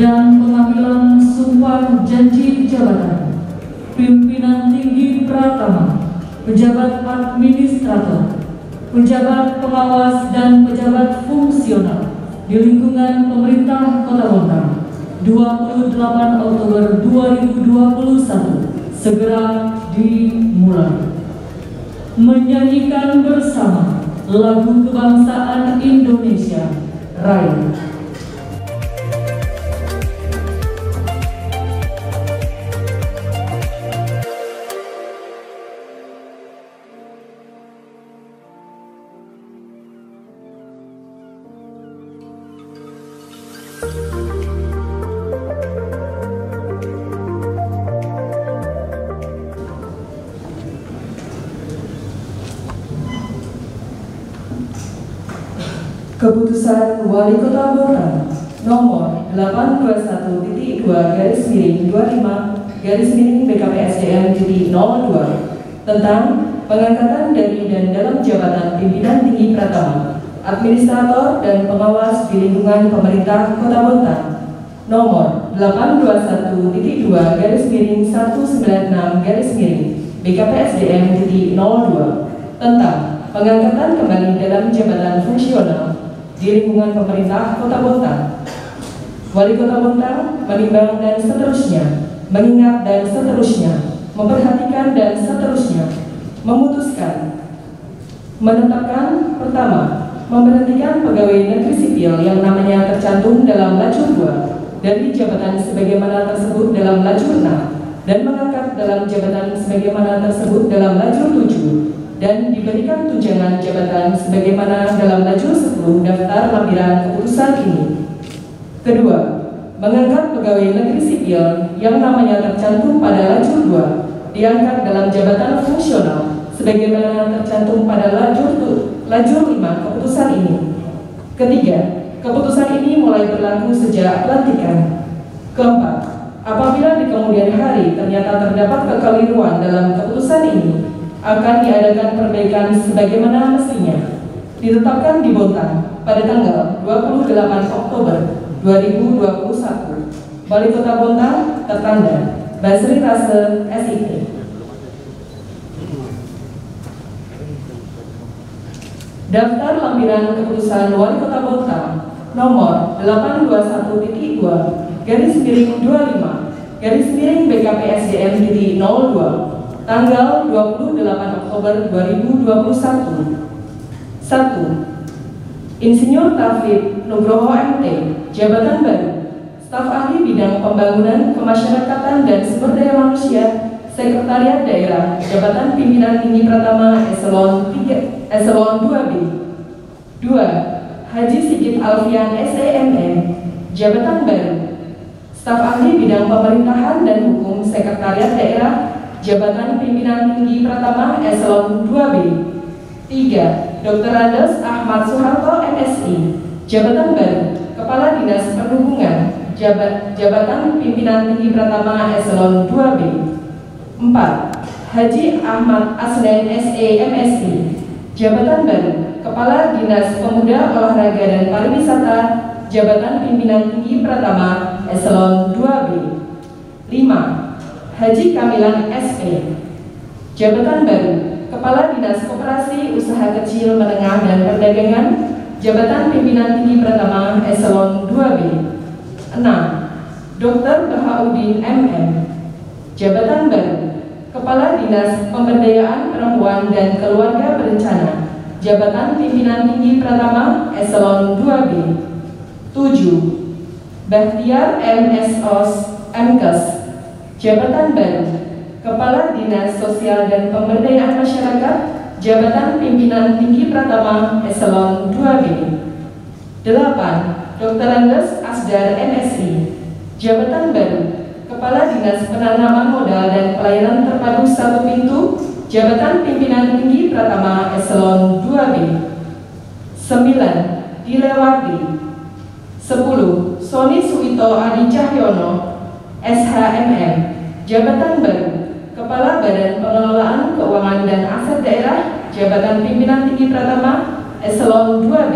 dan pengambilan sumpah janji jabatan pimpinan tinggi Pratama, pejabat administrator, pejabat pengawas dan pejabat fungsional di lingkungan pemerintah Kota Bontang 28 Oktober 2021 segera dimulai. Menyanyikan bersama lagu kebangsaan Indonesia Raya. Keputusan Wali Kota Bontang nomor 821-25-BKPSDM-02 tentang pengangkatan dari dan dalam jabatan pimpinan tinggi Pratama, administrator dan pengawas di lingkungan pemerintah Kota Bontang nomor 821-196-BKPSDM-02 tentang pengangkatan kembali dalam jabatan fungsional di lingkungan pemerintah Kota Bontang. Wali Kota Bontang menimbang dan seterusnya, mengingat dan seterusnya, memperhatikan dan seterusnya, memutuskan, menetapkan pertama, memberhentikan pegawai negeri sipil yang namanya tercantum dalam lajur 2 dari jabatan sebagaimana tersebut dalam lajur 6 dan mengangkat dalam jabatan sebagaimana tersebut dalam lajur 7 dan diberikan tunjangan jabatan sebagaimana dalam lajur 10 daftar lampiran keputusan ini. Kedua, mengangkat pegawai negeri sipil yang namanya tercantum pada lajur 2 diangkat dalam jabatan fungsional sebagaimana tercantum pada lajur 5 keputusan ini. Ketiga, keputusan ini mulai berlaku sejak pelantikan. Keempat, apabila di kemudian hari ternyata terdapat kekeliruan dalam keputusan ini, akan diadakan perbaikan sebagaimana mestinya. Ditetapkan di Bontang pada tanggal 28 Oktober 2021. Wali Kota Bontang tertanda Basri Rase SIP. Daftar lampiran keputusan Wali Kota Bontang nomor 821-25-BKPSDM-02 tanggal 28 Oktober 2021. 1. Insinyur Taufik Nugroho MT, jabatan baru, staf ahli bidang pembangunan kemasyarakatan dan sumber daya manusia, sekretariat daerah, jabatan pimpinan tinggi Pratama eselon 2B. 2. Haji Sigit Alfian SEMM, jabatan baru, staf ahli bidang pemerintahan dan hukum, sekretariat daerah, jabatan pimpinan tinggi Pratama eselon 2B. 3. Dr. Andes Ahmad Soeharto MSI, jabatan baru, Kepala Dinas Perhubungan, jabatan pimpinan tinggi Pratama eselon 2B. 4. Haji Ahmad Asnen SE MSI, jabatan baru, Kepala Dinas Pemuda Olahraga dan Pariwisata, jabatan pimpinan tinggi Pratama eselon 2B. 5. Haji Kamilan SP, jabatan baru, Kepala Dinas Koperasi Usaha Kecil Menengah dan Perdagangan, jabatan pimpinan tinggi Pratama eselon 2B. 6. Dr. Bahaudin MM, jabatan baru, Kepala Dinas Pemberdayaan Perempuan dan Keluarga Berencana, jabatan pimpinan tinggi Pratama eselon 2B. 7. Bahtiar MSOS MKes, jabatan baru, Kepala Dinas Sosial dan Pemberdayaan Masyarakat, jabatan pimpinan tinggi Pratama eselon 2B. 8. Dr. Andes Asdar MSI, jabatan baru, Kepala Dinas Penanaman Modal dan Pelayanan Terpadu Satu Pintu, jabatan pimpinan tinggi Pratama eselon 2B. 9. Dilewardi. 10. Sony Suwito Adi Cahyono SHMM, jabatan baru, Kepala Badan Pengelolaan Keuangan dan Aset Daerah, jabatan pimpinan tinggi Pratama eselon 2B.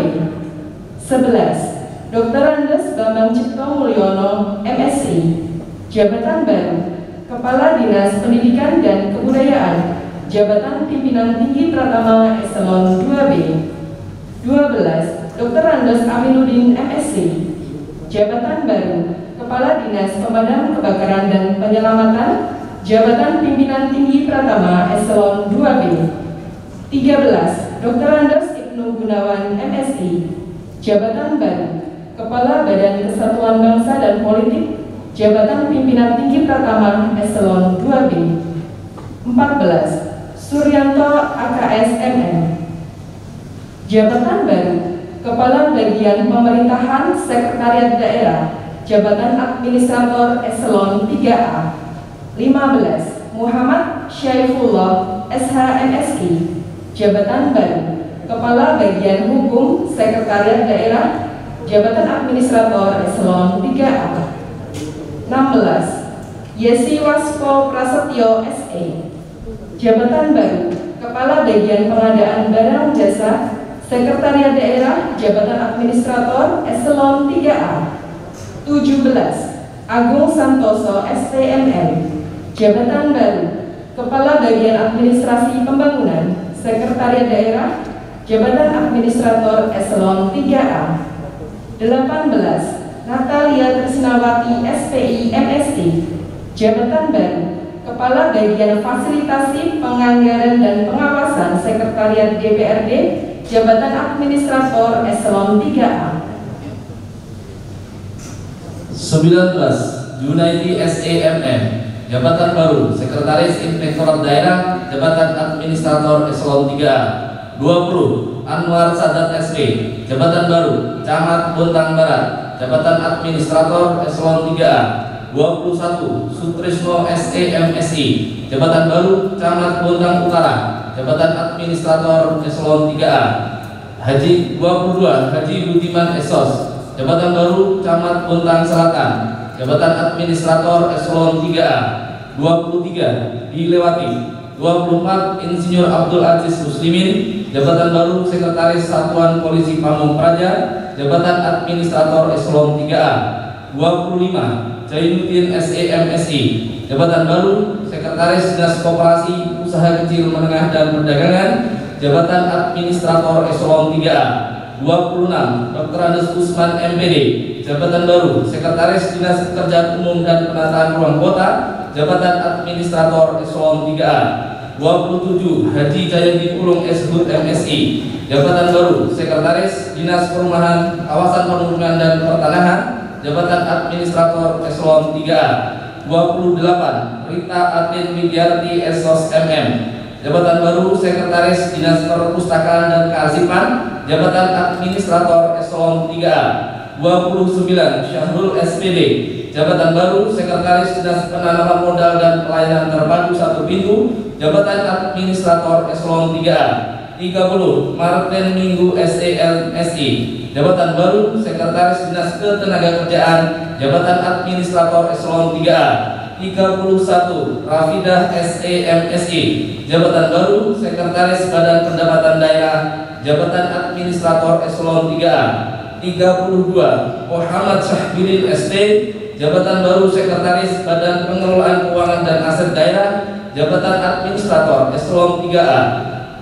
11. Dr. Andes Bambang Cipto Mulyono, MSc, jabatan baru, Kepala Dinas Pendidikan dan Kebudayaan, jabatan Pimpinan Tinggi Pratama Eselon 2B. 12. Dr. Andes Aminuddin, MSc, jabatan baru, Kepala Dinas Pemadam Kebakaran dan Penyelamatan, jabatan Pimpinan Tinggi Pratama Eselon 2B. 13. Dr. Andes Ibnu Gunawan, MSc, jabatan baru, Kepala Badan Kesatuan Bangsa dan Politik, jabatan Pimpinan Tinggi Pratama Eselon 2B. 14. Suryanto AKS MM, jabatan baru, Kepala Bagian Pemerintahan Sekretariat Daerah, jabatan Administrator Eselon 3A. 15. Muhammad Syaifullah SHMSI, jabatan baru, Kepala Bagian Hukum Sekretariat Daerah, jabatan Administrator Eselon 3A. 16. Yesi Waspo Prasetyo SE, jabatan baru, Kepala Bagian Pengadaan Barang Jasa Sekretariat Daerah, jabatan Administrator Eselon 3A. 17. Agung Santoso STML, jabatan baru, Kepala Bagian Administrasi Pembangunan Sekretariat Daerah, jabatan Administrator Eselon 3A. 18. Natalia Trisnawati SPI MSc, jabatan baru, Kepala Bagian Fasilitasi Penganggaran dan Pengawasan Sekretariat DPRD, jabatan Administrator Eselon 3A. 19. Junaidi SEMM, jabatan baru, Sekretaris Inspektorat Daerah, jabatan Administrator Eselon 3A. 20. Anwar Sadat SP, jabatan baru, Camat Bontang Barat, jabatan Administrator Eselon 3A. 21. Sutrisno SEMSI, jabatan baru, Camat Bontang Utara, jabatan Administrator Eselon 3A. 22. Haji Budiman Esos, jabatan baru, Camat Bontang Selatan, jabatan Administrator Eselon 3A. 23. Dilewati. 24. Insinyur Abdul Aziz Muslimin, jabatan baru, Sekretaris Satuan Polisi Pamung Praja, jabatan Administrator Eselon 3A. 25. Jainuddin SEMSI, jabatan baru, Sekretaris Dinas Koperasi Usaha Kecil Menengah dan Perdagangan, jabatan Administrator Eselon 3A. 26. Dr. Andes Usman MPD, jabatan baru, Sekretaris Dinas Pekerjaan Umum dan Penataan Ruang Kota, jabatan Administrator Eselon 3A. 27. Haji Jayadi Ulung SHUT MSI, jabatan baru, Sekretaris Dinas Perumahan, Kawasan Perhubungan dan Pertanahan, jabatan Administrator Eselon 3A. 28. Rita Atin Widyarti SOS MM, jabatan baru, Sekretaris Dinas Perpustakaan dan Kearsipan, jabatan Administrator Eselon 3A. 29. Syahrul SPD, jabatan baru, Sekretaris Dinas Penanaman Modal dan Pelayanan Terpadu Satu Pintu, jabatan Administrator Eselon 3A. 30. Martin Minggu SELSI, jabatan baru, Sekretaris Dinas Ketenagakerjaan, jabatan Administrator Eselon 3A. 31. Rafidah SEMSI, jabatan baru, Sekretaris Badan Pendapatan Daerah, jabatan Administrator Eselon 3A. 32. Muhammad Syahbirin ST, jabatan baru, Sekretaris Badan Pengelolaan Keuangan dan Aset Daerah, jabatan Administrator Eselon 3A.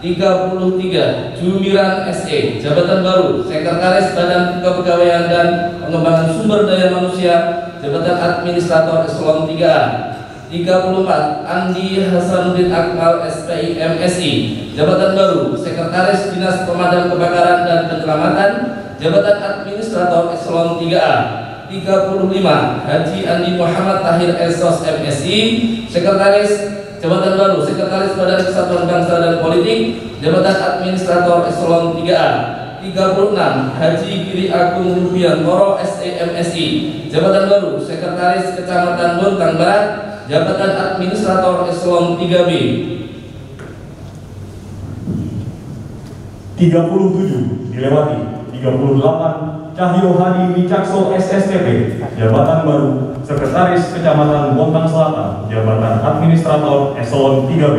33. Jumiran SE, jabatan baru, Sekretaris Badan Kepegawaian dan Pengembangan Sumber Daya Manusia, jabatan Administrator Eselon 3A. 34. Andi Hasanuddin Akmal SPI MSI, jabatan baru, Sekretaris Dinas Pemadam Kebakaran dan Penyelamatan, jabatan Administrator Eselon 3A. 35. Haji Andi Muhammad Tahir SOS MSI, Sekretaris, jabatan baru, Sekretaris Badan Kesatuan Bangsa dan Politik, jabatan Administrator Eselon 3A. 36. Haji Giri Agung Rubiantoro SEMSI, jabatan baru, Sekretaris Kecamatan Bontang Barat, jabatan Administrator Eselon 3B. 37. Dilewati. 38. Cahyo Hadi Wicakso SSTP, jabatan baru, Sekretaris Kecamatan Bontang Selatan, jabatan Administrator Eselon 3B.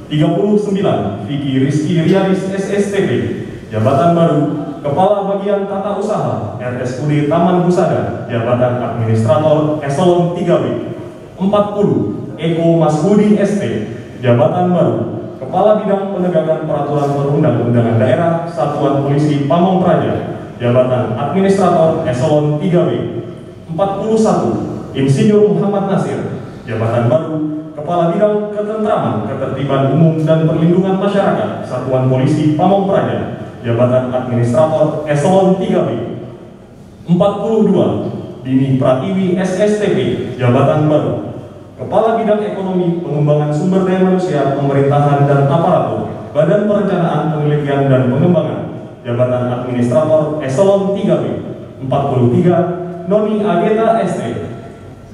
39. Vicky Rizky Rianis SSTP, jabatan baru, Kepala Bagian Tata Usaha RSUD Taman Husada, jabatan Administrator Eselon 3B. 40. Eko Masbudi ST, jabatan baru, Kepala Bidang Penegakan Peraturan Perundang-undangan Daerah Satuan Polisi Pamong Praja, jabatan Administrator Eselon 3B. 41. Insinyur Muhammad Nasir, jabatan baru, Kepala Bidang Ketentraman, Ketertiban Umum dan Perlindungan Masyarakat Satuan Polisi Pamong Praja, jabatan Administrator Eselon 3B. 42. Dini Pratiwi SSTP, jabatan baru, Kepala Bidang Ekonomi, Pengembangan Sumber Daya Manusia, Pemerintahan dan Aparatur, Badan Perencanaan, Penelitian dan Pengembangan, jabatan Administrator Eselon 3B. 43. Noni Ageta ST,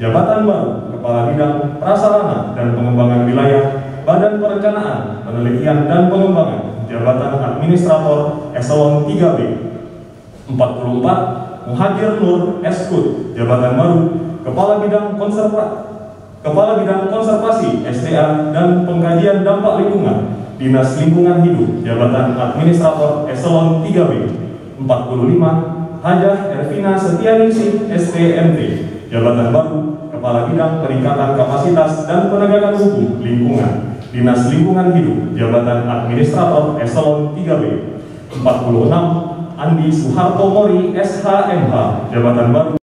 jabatan baru, Kepala Bidang Prasarana dan Pengembangan Wilayah, Badan Perencanaan, Penelitian dan Pengembangan, jabatan Administrator Eselon 3B. 44. Muhajir Nur Eskut, jabatan baru, Kepala Bidang Konservasi SDA dan Pengkajian Dampak Lingkungan, Dinas Lingkungan Hidup, jabatan Administrator Eselon 3B. 45. Hajah Ervina Setianingsih STMT, jabatan baru, Kepala Bidang Peningkatan Kapasitas dan Penegakan Hukum Lingkungan, Dinas Lingkungan Hidup, jabatan Administrator Eselon 3B. 46. Andi Suharto Mori SHMH, jabatan baru,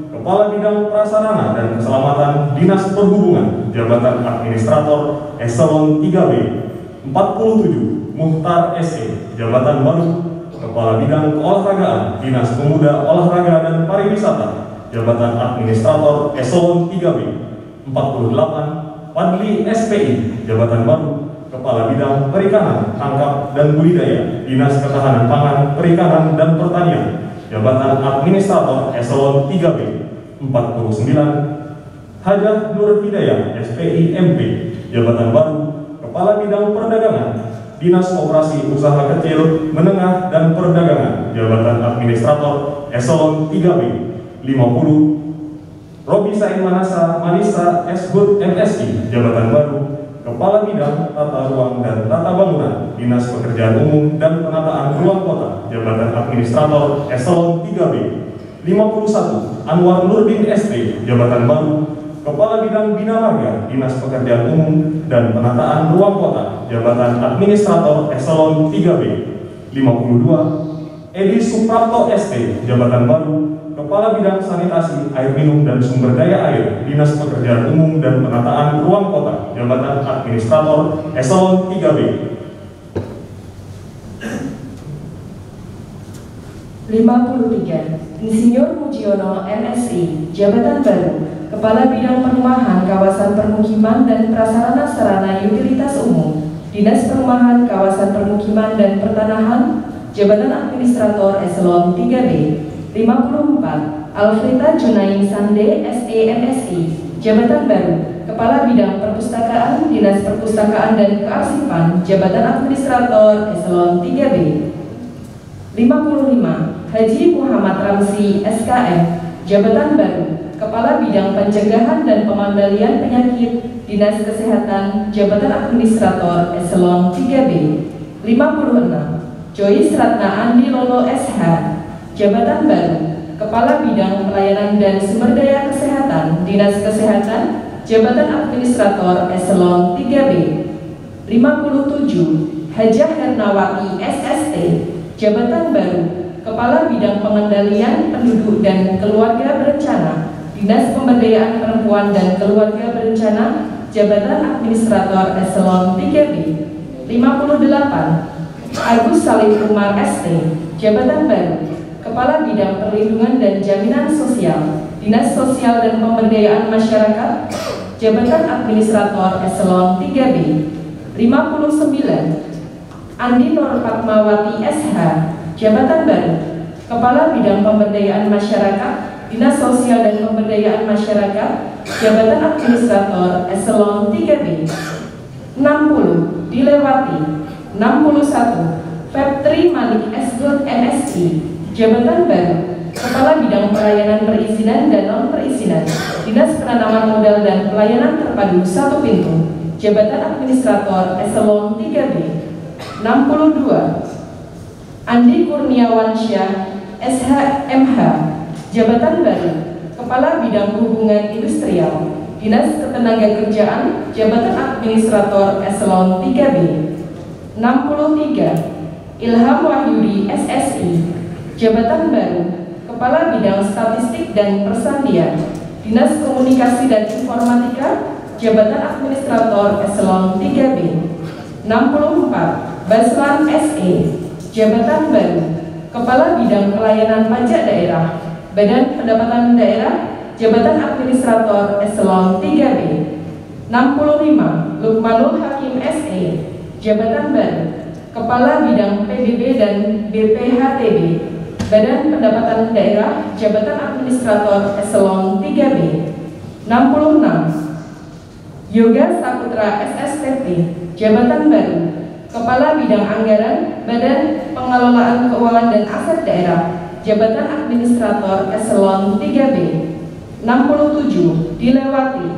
Kepala Bidang Prasarana dan Keselamatan Dinas Perhubungan, jabatan Administrator Eselon 3B. 47. Muhtar SE, jabatan baru, Kepala Bidang Keolahragaan, Dinas Pemuda, Olahraga dan Pariwisata, jabatan Administrator Eselon 3B. 48. Padli SPI, jabatan baru, Kepala Bidang Perikanan, Tangkap dan Budidaya, Dinas Ketahanan Pangan, Perikanan dan Pertanian, jabatan Administrator Eselon 3B. 49. Hajah Nur Hidayah SPI MP, jabatan baru, Kepala Bidang Perdagangan, Dinas Koperasi Usaha Kecil, Menengah dan Perdagangan, jabatan Administrator Eselon 3B. 50. Robi Sain Manisa Eshut MSI, jabatan baru, Kepala Bidang Tata Ruang dan Tata Bangunan, Dinas Pekerjaan Umum dan Penataan Ruang Kota, jabatan Administrator Eselon 3B. 51. Anwar Nurdin ST, jabatan baru, Kepala Bidang Bina Marga, Dinas Pekerjaan Umum dan Penataan Ruang Kota, jabatan Administrator Eselon 3B. 52. Edi Suprapto ST, jabatan baru, Kepala Bidang Sanitasi, Air Minum dan Sumber Daya Air, Dinas Pekerjaan Umum dan Penataan Ruang Kota, jabatan Administrator Eselon 3B. 53. Insinyur Mujiono MSI, jabatan baru, Kepala Bidang Perumahan, Kawasan Permukiman dan Prasarana Sarana Utilitas Umum, Dinas Perumahan, Kawasan Permukiman dan Pertanahan, jabatan Administrator Eselon 3B. 54. Alfreda Junain Sande SEMSI, jabatan baru, Kepala Bidang Perpustakaan, Dinas Perpustakaan dan Kearsipan, jabatan Administrator Eselon 3B. 55. Haji Muhammad Ramsi SKM, jabatan baru, Kepala Bidang Pencegahan dan Pengendalian Penyakit, Dinas Kesehatan, jabatan Administrator Eselon 3B. 56. Joyce Ratna Andi Lolo SH, jabatan baru, Kepala Bidang Pelayanan dan Sumber Daya Kesehatan, Dinas Kesehatan, jabatan Administrator Eselon 3B. 57. Hajah Hernawati SST, jabatan baru, Kepala Bidang Pengendalian Penduduk dan Keluarga Berencana, Dinas Pemberdayaan Perempuan dan Keluarga Berencana, jabatan Administrator Eselon 3B. 58. Agus Salim Umar ST, jabatan baru, Kepala Bidang Perlindungan dan Jaminan Sosial, Dinas Sosial dan Pemberdayaan Masyarakat, jabatan Administrator Eselon 3B. 59. Andi Nur Fatmawati SH, jabatan baru, Kepala Bidang Pemberdayaan Masyarakat, Dinas Sosial dan Pemberdayaan Masyarakat, jabatan Administrator Eselon 3B. 60. Dilewati. 61. Febtri Malik Esgot MSI, jabatan baru, Kepala Bidang Pelayanan Perizinan dan Non-Perizinan, Dinas Penanaman Modal dan Pelayanan Terpadu Satu Pintu, jabatan Administrator Eselon 3B. 62. Andi Kurniawansyah, SHMH, jabatan baru, Kepala Bidang Hubungan Industrial, Dinas Ketenagakerjaan, jabatan Administrator Eselon 3B. 63. Ilham Wahyudi, SSI, jabatan baru, Kepala Bidang Statistik dan Persandian, Dinas Komunikasi dan Informatika, jabatan Administrator Eselon 3B. 64. Baslan SE, jabatan baru, Kepala Bidang Pelayanan Pajak Daerah, Badan Pendapatan Daerah, jabatan Administrator Eselon 3B. 65. Lukmanul Hakim SE, jabatan baru, Kepala Bidang PBB dan BPHTB, Badan Pendapatan Daerah, jabatan Administrator Eselon 3B. 66. Yoga Saputra SSTP, jabatan baru, Kepala Bidang Anggaran, Badan Pengelolaan Keuangan dan Aset Daerah, jabatan Administrator Eselon 3B. 67. Dilewati.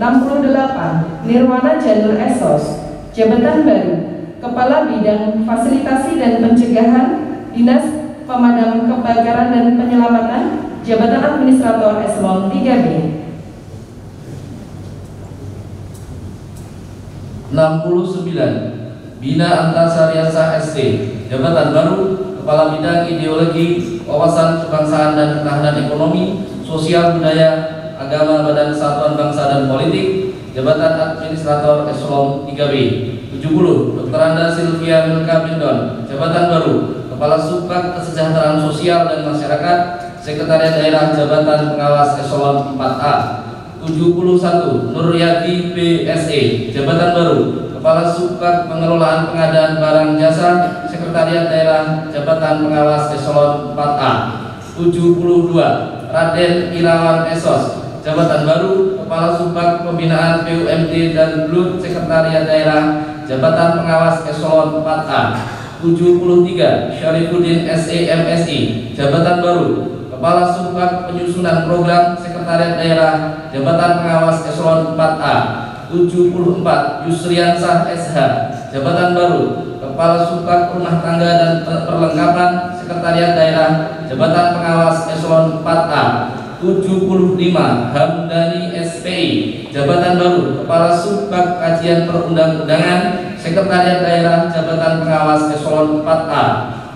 68. Nirwana Janur Esos, jabatan baru, Kepala Bidang Fasilitasi dan Pencegahan, Dinas Pemadam Kebakaran dan Penyelamatan, jabatan Administrator Eselon 3B. 69. Bina Antasariasa ST, jabatan baru, Kepala Bidang Ideologi, Wawasan Kebangsaan dan Ketahanan Ekonomi, Sosial Budaya, Agama, Badan Kesatuan Bangsa dan Politik, jabatan Administrator Eselon 3B. 70. Dr. Anda Sylvia Milka Bindon, jabatan baru, Kepala Subbag Kesejahteraan Sosial dan Masyarakat, Sekretariat Daerah, jabatan Pengawas Eselon 4A. 71. Nuryati BSE, jabatan baru, Kepala Subbag Pengelolaan Pengadaan Barang Jasa, Sekretariat Daerah, jabatan Pengawas Eselon 4A. 72. Raden Irawan Esos, jabatan baru, Kepala Subbag Pembinaan BUMD dan BLUT, Sekretariat Daerah, jabatan Pengawas Eselon 4A. 73. Syarifuddin SEMSI, jabatan baru, Kepala Subbag Penyusunan Program, Sekretariat Daerah, jabatan Pengawas Eselon 4A. 74. Yusriansah SH, jabatan baru, Kepala Subbag Rumah Tangga dan Perlengkapan, Sekretariat Daerah, jabatan Pengawas Eselon 4A. 75. Hamdani SPI, jabatan baru, Kepala Subbag Kajian Perundang-undangan, Sekretariat Daerah, jabatan Pengawas Eselon 4A.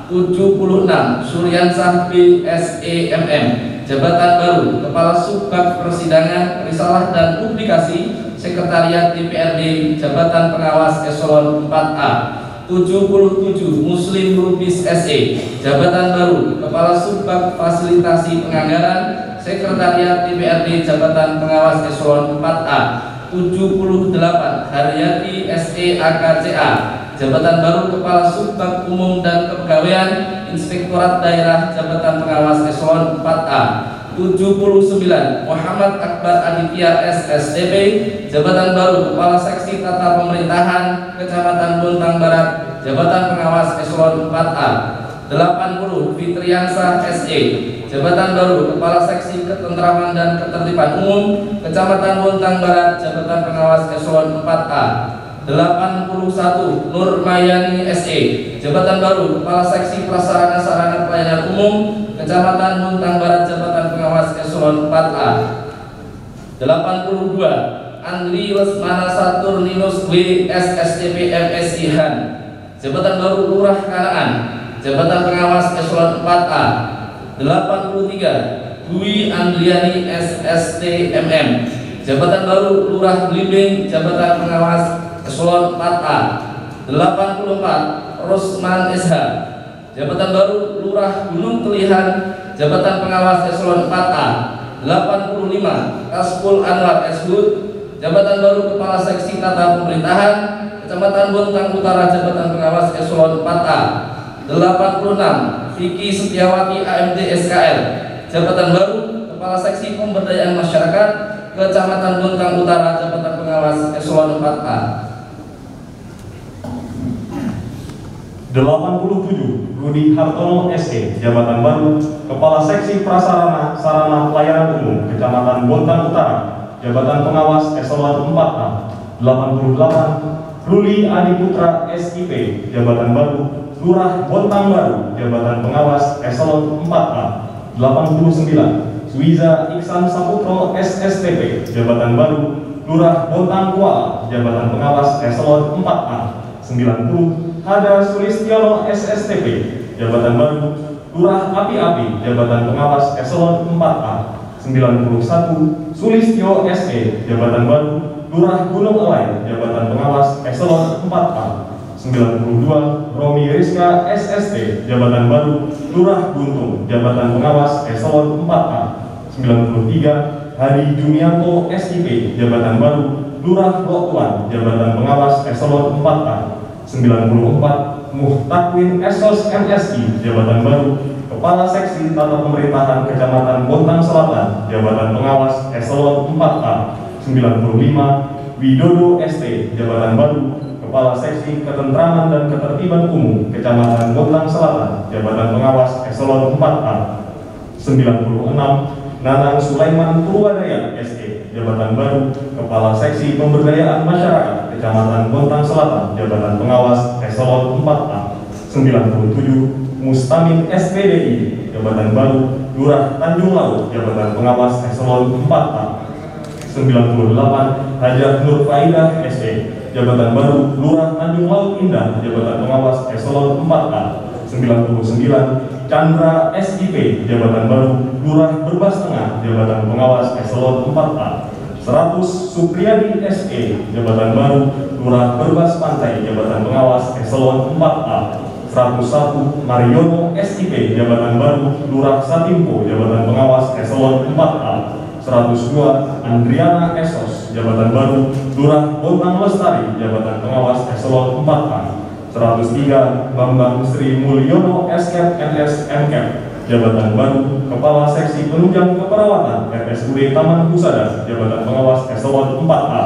76. Suryansah BSEMM, jabatan baru, Kepala Subbag Persidangan, Risalah dan Publikasi, Sekretariat DPRD, jabatan Pengawas Eselon 4A. 77. Muslim Lubis SE, jabatan baru, Kepala Subbag Fasilitasi Penganggaran, Sekretariat DPRD, jabatan Pengawas Eselon 4A. 78. Haryati SE AKCA, jabatan baru, Kepala Subbag Umum dan Kepegawaian, Inspektorat Daerah, jabatan Pengawas Eselon 4A. 79. Muhammad Akbar Aditya SSTP, jabatan baru, Kepala Seksi Tata Pemerintahan, Kecamatan Bontang Barat, jabatan Pengawas Eselon 4A. 80. Fitriansah SE, jabatan baru, Kepala Seksi Ketentraman dan Ketertiban Umum, Kecamatan Bontang Barat, jabatan Pengawas Eselon 4A. 81. Nurmayani SE, jabatan baru, Kepala Seksi Prasarana Sarana Pelayanan Umum, Kecamatan Bontang Barat, jabatan Pengawas Eselon 4A. 82. Andri Lesmana Saturninus W SSTP MSI Han, jabatan baru, Lurah Kanaan, jabatan Pengawas Eselon 4A. 83. Dwi Andriani SSTMM, jabatan baru, Lurah Blimbing, jabatan Pengawas Eselon 4A. 84. Rosman SH, jabatan baru, Lurah Gunung Kelihan, jabatan Pengawas Eselon 4A. 85. Kasbul Anwar Eshud, jabatan baru, Kepala Seksi Tata Pemerintahan, Kecamatan Bontang Utara, jabatan Pengawas Eselon 4A. 86. Vicky Setiawati AMD SKL, jabatan baru, Kepala Seksi Pemberdayaan Masyarakat, Kecamatan Bontang Utara, jabatan Pengawas Eselon 4A. 87. Rudi Hartono SE, jabatan baru, Kepala Seksi Prasarana Sarana Pelayanan Umum, Kecamatan Bontang Utara, jabatan Pengawas Eselon 4A. 88. Ruli Adi Putra SIP, jabatan baru, Lurah Bontang Baru, jabatan pengawas eselon 4A. 89. Suiza Iksan Saputro SSTP, jabatan baru Lurah Bontang Kuala, jabatan pengawas eselon 4A. 90. Hada Sulistiono SSTP, jabatan baru Lurah Api-Api, jabatan pengawas eselon 4A. 91. Sulistyo SE, jabatan baru Lurah Gunung Elai, jabatan pengawas eselon 4A. 92. Romi Rizka SST, jabatan baru Lurah Guntung, jabatan pengawas eselon 4A. 93. Hadi Jumianto SIP, jabatan baru Lurah Lotuan, jabatan pengawas eselon 4A. 94. Muhtakwin Esos MSI, jabatan baru Kepala Seksi Tata Pemerintahan Kecamatan Bontang Selatan, jabatan pengawas eselon 4A. 95. Widodo ST, jabatan baru Kepala Seksi Ketentraman dan Ketertiban Umum Kecamatan Bontang Selatan, jabatan pengawas eselon 4A. 96. Nanang Sulaiman Purwadaya SE, jabatan baru Kepala Seksi Pemberdayaan Masyarakat Kecamatan Bontang Selatan, jabatan pengawas eselon 4A. 97. Mustamin SPDI, jabatan baru Lurah Tanjung Laut, jabatan pengawas eselon 4A. 98. Hajah Nur Faidah SE, jabatan baru Lurah Tanjung Laut Indah, jabatan pengawas eselon 4A. 99. Chandra SIP, jabatan baru Lurah Berbas Tengah, jabatan pengawas eselon 4A. 100. Supriyadi SE, jabatan baru Lurah Berbas Pantai, jabatan pengawas eselon 4A. 101. Mariono SIP, jabatan baru Lurah Satimpo, jabatan pengawas eselon 4A. 102. Andriana Esos, jabatan baru Lurah Bontang Lestari, jabatan pengawas eselon 4A. 103. Bambang Sri Mulyono SKEP NS MKEP, jabatan baru Kepala Seksi Penunjang Keperawatan RSUD Taman Husada, jabatan pengawas eselon 4A.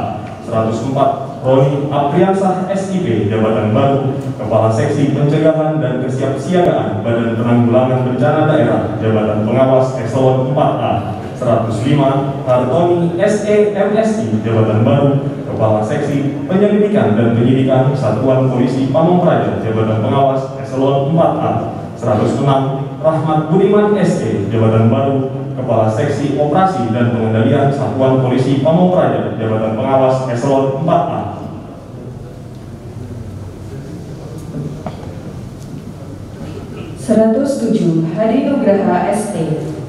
104. Roni Apriansah SIP, jabatan baru Kepala Seksi Pencegahan dan Kesiapsiagaan Badan Penanggulangan Bencana Daerah, jabatan pengawas eselon 4A. 105. Hartoni SE MSI, jabatan baru Kepala Seksi Penyelidikan dan Penyidikan Satuan Polisi Pamong Praja, jabatan pengawas eselon 4A. 106. Rahmat Budiman SE, jabatan baru Kepala Seksi Operasi dan Pengendalian Satuan Polisi Pamong Praja, jabatan pengawas eselon 4A. 107. Hadi Nugraha ST,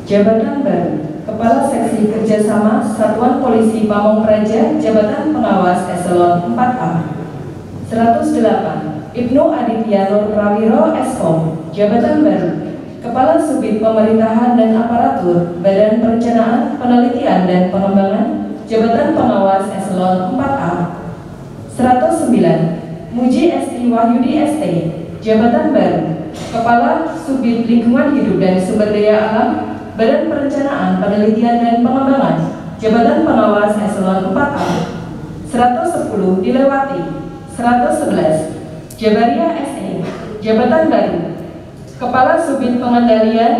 jabatan baru Kepala Seksi Kerjasama Satuan Polisi Pamong Praja, jabatan pengawas eselon 4A. 108. Ibnu Aditya Nur Prawiro Eskom, jabatan baru Kepala Subit Pemerintahan dan Aparatur Badan Perencanaan, Penelitian dan Pengembangan, jabatan pengawas eselon 4A. 109. Muji Esti Wahyudi ST, jabatan baru Kepala Subit Lingkungan Hidup dan Sumber Daya Alam Badan Perencanaan, Penelitian dan Pengembangan, jabatan pengawas eselon 4A. 110. Dilewati. 111. Jabaria SE, jabatan baru Kepala Subit Pengendalian,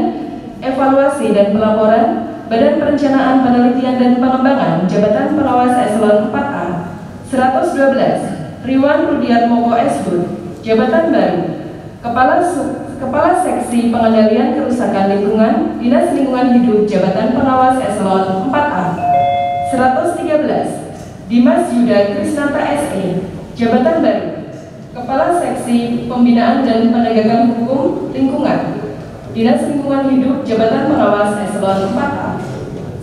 Evaluasi dan Pelaporan Badan Perencanaan, Penelitian dan Pengembangan, jabatan pengawas eselon 4A. 112. Riwan Rudiat Moko Esbud, jabatan baru Kepala Seksi Pengendalian Kerusakan Lingkungan, Dinas Lingkungan Hidup, jabatan pengawas eselon 4A. 113. Dimas Yuda Krisnanta SE, jabatan baru Kepala Seksi Pembinaan dan Penegakan Hukum Lingkungan, Dinas Lingkungan Hidup, jabatan pengawas eselon 4A.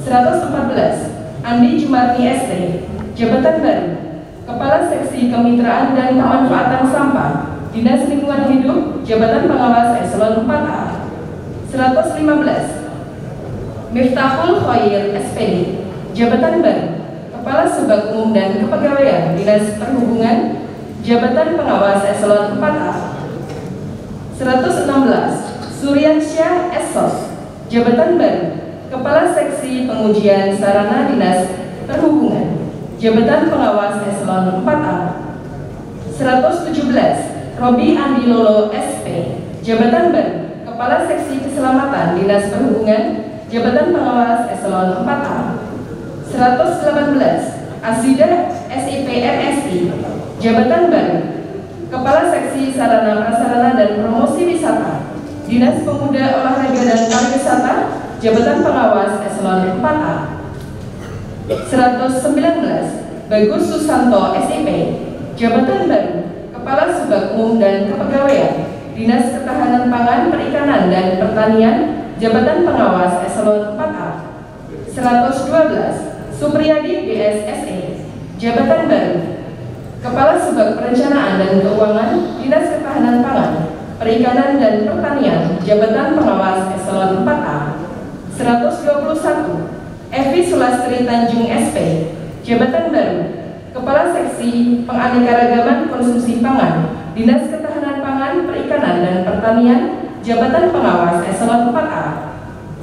114. Andi Jumarni ST, jabatan baru Kepala Seksi Kemitraan dan Pemanfaatan Sampah, Dinas Lingkungan Hidup, jabatan pengawas eselon 4A. 115. Miftahul Khoir SPD, jabatan baru Kepala Subag Umum dan Kepegawaian, Dinas Perhubungan, jabatan pengawas eselon 4A. 116. Suryansyah Esos, jabatan baru Kepala Seksi Pengujian Sarana Dinas Perhubungan, jabatan pengawas eselon 4A. 117. Robi Andi Lolo SP, jabatan baru Kepala Seksi Keselamatan Dinas Perhubungan, jabatan pengawas eselon 4A. 118. Asida SIP MSI, jabatan baru Kepala Kepala Seksi Sarana Prasarana dan Promosi Wisata, Dinas Pemuda Olahraga dan Pariwisata, Jabatan Pengawas Eselon 4A. 119 Bagus Susanto SIP, Jabatan Baru, Kepala Subag Umum dan Kepegawaian, Dinas Ketahanan Pangan, Perikanan dan Pertanian, Jabatan Pengawas Eselon 4A. 112 Supriyadi BSSE, Jabatan Baru, Kepala Subag Perencanaan dan Keuangan, Dinas Ketahanan Pangan, Perikanan dan Pertanian, Jabatan Pengawas Eselon 4A. 121 Evi Sulastri Tanjung SP, Jabatan Baru, Kepala Seksi Penganekaragaman Konsumsi Pangan, Dinas Ketahanan Pangan, Perikanan dan Pertanian, Jabatan Pengawas Eselon 4A.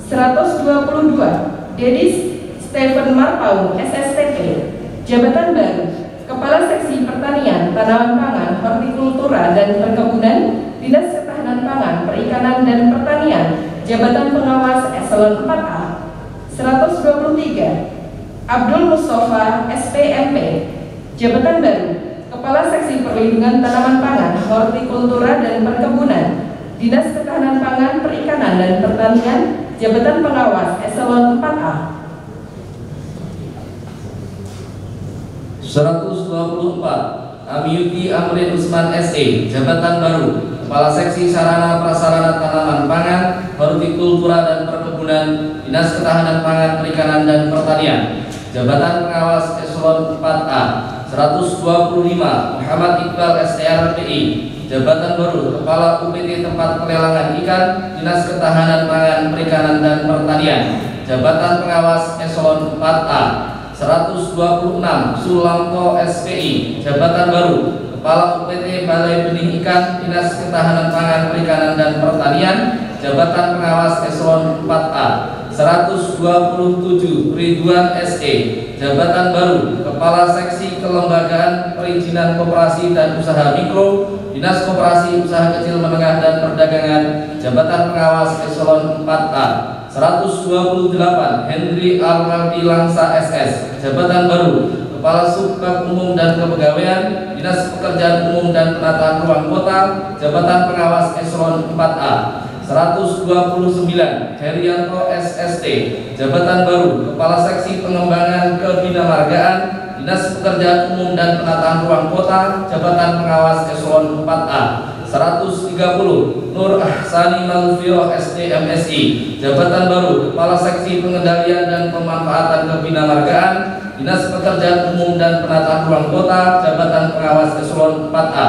122 Dedis Stephen Marpaung SSTP, Jabatan Baru, Kepala Seksi Pertanian, Tanaman Pangan, Hortikultura dan Perkebunan, Dinas Ketahanan Pangan, Perikanan dan Pertanian, Jabatan Pengawas Eselon 4A. 123 Abdul Mustafa SPMP, Jabatan Baru, Kepala Seksi Perlindungan Tanaman Pangan, Hortikultura dan Perkebunan, Dinas Ketahanan Pangan, Perikanan dan Pertanian, Jabatan Pengawas Eselon 4A. 124 Amiyuti Amrin Usman SE, Jabatan Baru, Kepala Seksi Sarana Prasarana Tanaman Pangan, Hortikultura dan Perkebunan, Dinas Ketahanan Pangan, Perikanan dan Pertanian, Jabatan Pengawas Eselon 4A. 125 Muhammad Iqbal STRPI, Jabatan Baru, Kepala UPT Tempat Pelelangan Ikan, Dinas Ketahanan Pangan, Perikanan dan Pertanian, Jabatan Pengawas Eselon 4A. 126 Sulamto SPI, Jabatan Baru, Kepala UPT Balai Benih Ikan, Dinas Ketahanan Pangan, Perikanan dan Pertanian, Jabatan Pengawas Eselon 4A. 127 Ridwan SE, Jabatan Baru, Kepala Seksi Kelembagaan Perizinan Koperasi dan Usaha Mikro, Dinas Koperasi Usaha Kecil Menengah dan Perdagangan, Jabatan Pengawas Eselon 4A. 128 Henry Armaldi Langsa SS, Jabatan Baru, Kepala Subbag Umum dan Kepegawaian, Dinas Pekerjaan Umum dan Penataan Ruang Kota, Jabatan Pengawas Eselon 4A. 129 Herianto SST, Jabatan Baru, Kepala Seksi Pengembangan Kebinamargaan, Dinas Pekerjaan Umum dan Penataan Ruang Kota, Jabatan Pengawas Eselon 4A. 130 Nur Ahsani Malvio SDMSI, Jabatan Baru, Kepala Seksi Pengendalian dan Pemanfaatan Kebinamargaan, Dinas Pekerjaan Umum dan Penataan Ruang Kota, Jabatan Pengawas Eselon 4A.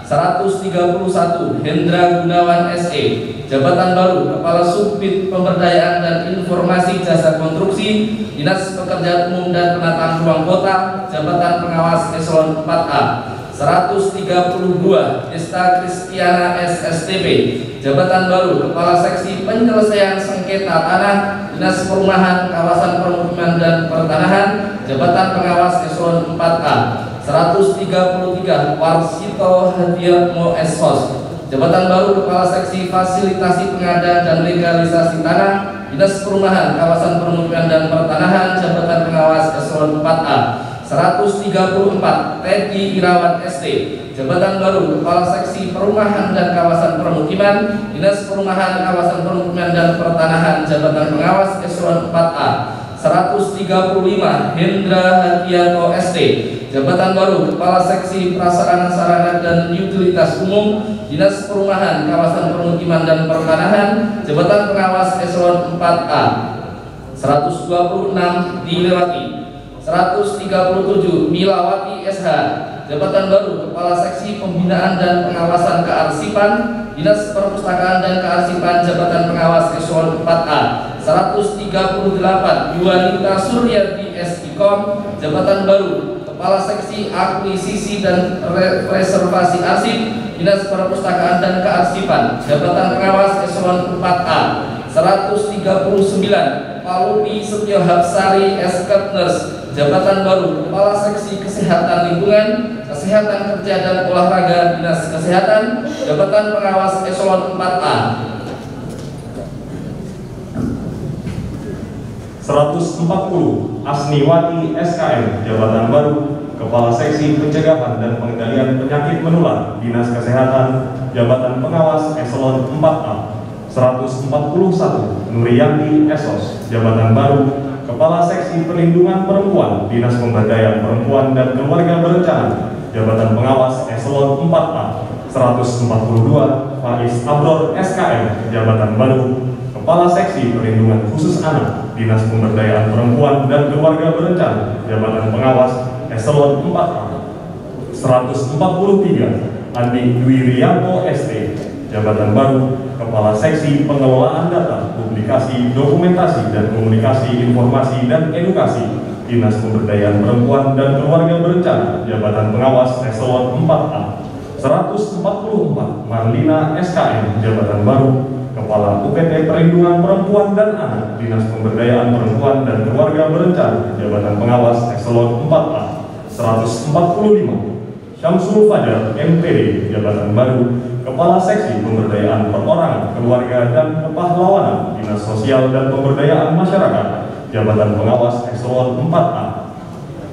131 Hendra Gunawan SE, Jabatan Baru, Kepala Subbid Pemberdayaan dan Informasi Jasa Konstruksi, Dinas Pekerjaan Umum dan Penataan Ruang Kota, Jabatan Pengawas Eselon 4A. 132 Desta Kristiana SSTP, Jabatan Baru, Kepala Seksi Penyelesaian Sengketa Tanah, Dinas Perumahan, Kawasan Permukiman dan Pertanahan, Jabatan Pengawas Eselon 4A. 133 Warsito Hadiatmo SOS, Jabatan Baru, Kepala Seksi Fasilitasi Pengadaan dan Legalisasi Tanah, Dinas Perumahan, Kawasan Permukiman dan Pertanahan, Jabatan Pengawas Eselon 4A. 134 Teddy Irawan ST, Jabatan Baru, Kepala Seksi Perumahan dan Kawasan Permukiman, Dinas Perumahan, Kawasan Permukiman dan Pertanahan, Jabatan Pengawas Eselon 4A. 135 Hendra Hadianto ST, Jabatan Baru, Kepala Seksi Prasarana Sarana dan Utilitas Umum, Dinas Perumahan, Kawasan Permukiman dan Pertanahan, Jabatan Pengawas Eselon 4A. 126 dilewati. 137 Milawati SH, Jabatan Baru, Kepala Seksi Pembinaan dan Pengawasan Kearsipan, Dinas Perpustakaan dan Kearsipan, Jabatan Pengawas Eselon 4A. 138 Yuanita Suryati SIKOM, Jabatan Baru, Kepala Seksi Akuisisi dan Reservasi Arsip, Dinas Perpustakaan dan Kearsipan, Jabatan Pengawas Eselon 4A. 139 Pauli Setyo Hapsari S.Ketners, Jabatan Baru, Kepala Seksi Kesehatan Lingkungan, Kesehatan Kerja dan Olahraga, Dinas Kesehatan, Jabatan Pengawas Eselon 4A. 140 Asniwati SKM, Jabatan Baru, Kepala Seksi Pencegahan dan Pengendalian Penyakit Menular Dinas Kesehatan Jabatan Pengawas Eselon 4A 141 Nuriyanti Esos Jabatan Baru Kepala Seksi Perlindungan Perempuan Dinas Pemberdayaan Perempuan dan Keluarga Berencana Jabatan Pengawas Eselon 4A 142 Faiz Abror SKM Jabatan Baru Kepala Seksi Perlindungan Khusus Anak Dinas Pemberdayaan Perempuan dan Keluarga Berencana Jabatan Pengawas Eselon 4A 143 Andi Dwi Rianto ST Jabatan Baru Kepala Seksi Pengelolaan Data, Publikasi, Dokumentasi dan Komunikasi Informasi dan Edukasi Dinas Pemberdayaan Perempuan dan Keluarga Berencana Jabatan Pengawas Eselon 4A 144 Marlina SKM Jabatan Baru Kepala UPT Perlindungan Perempuan dan Anak Dinas Pemberdayaan Perempuan dan Keluarga Berencana Jabatan Pengawas Eselon 4A 145 Syamsul Fajar MPD Jabatan Baru Kepala Seksi Pemberdayaan Perorangan, Keluarga dan Kepahlawanan Dinas Sosial dan Pemberdayaan Masyarakat Jabatan Pengawas Eselon 4A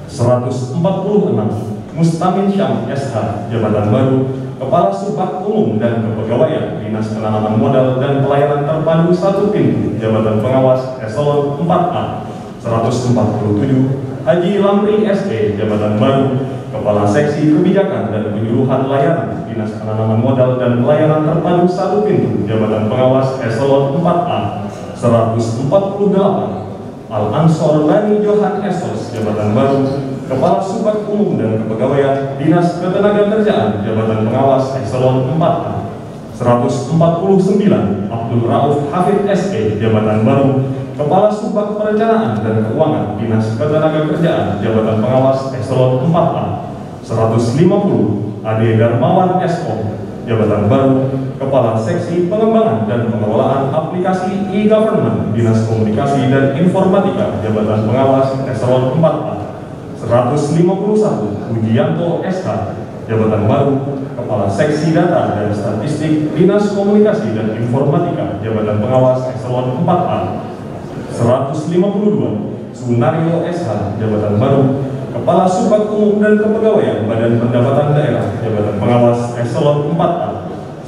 146 Mustamin Syam SH Jabatan Baru Kepala Subbag Umum dan Kepegawaian Dinas Penanaman Modal dan Pelayanan Terpadu Satu Pintu Jabatan Pengawas Eselon 4A 147 Haji Lamri SE Jabatan Baru Kepala Seksi Kebijakan dan Penyuluhan Layanan Dinas Penanaman Modal dan Pelayanan Terpadu Satu Pintu Jabatan Pengawas Eselon 4A 148 Al-Ansor Bani Johan Esos Jabatan Baru Kepala Subbag Umum dan Kepegawaian Dinas Ketenagakerjaan Jabatan Pengawas Eselon 4A 149 Abdul Rauf Hafid SE Jabatan Baru Kepala Subbag Perencanaan dan Keuangan Dinas Ketenagakerjaan Jabatan Pengawas Eselon 4A 150 Ade Darmawan SO Jabatan Baru Kepala Seksi Pengembangan dan Pengelolaan Aplikasi e-Government Dinas Komunikasi dan Informatika Jabatan Pengawas Eselon 4A 151 Pujianto SH Jabatan Baru Kepala Seksi Data dan Statistik Dinas Komunikasi dan Informatika Jabatan Pengawas Eselon 4A 152 Sunario SH Jabatan Baru Kepala Subbag Umum dan Kepegawaian Badan Pendapatan Daerah Jabatan Pengawas Eselon 4A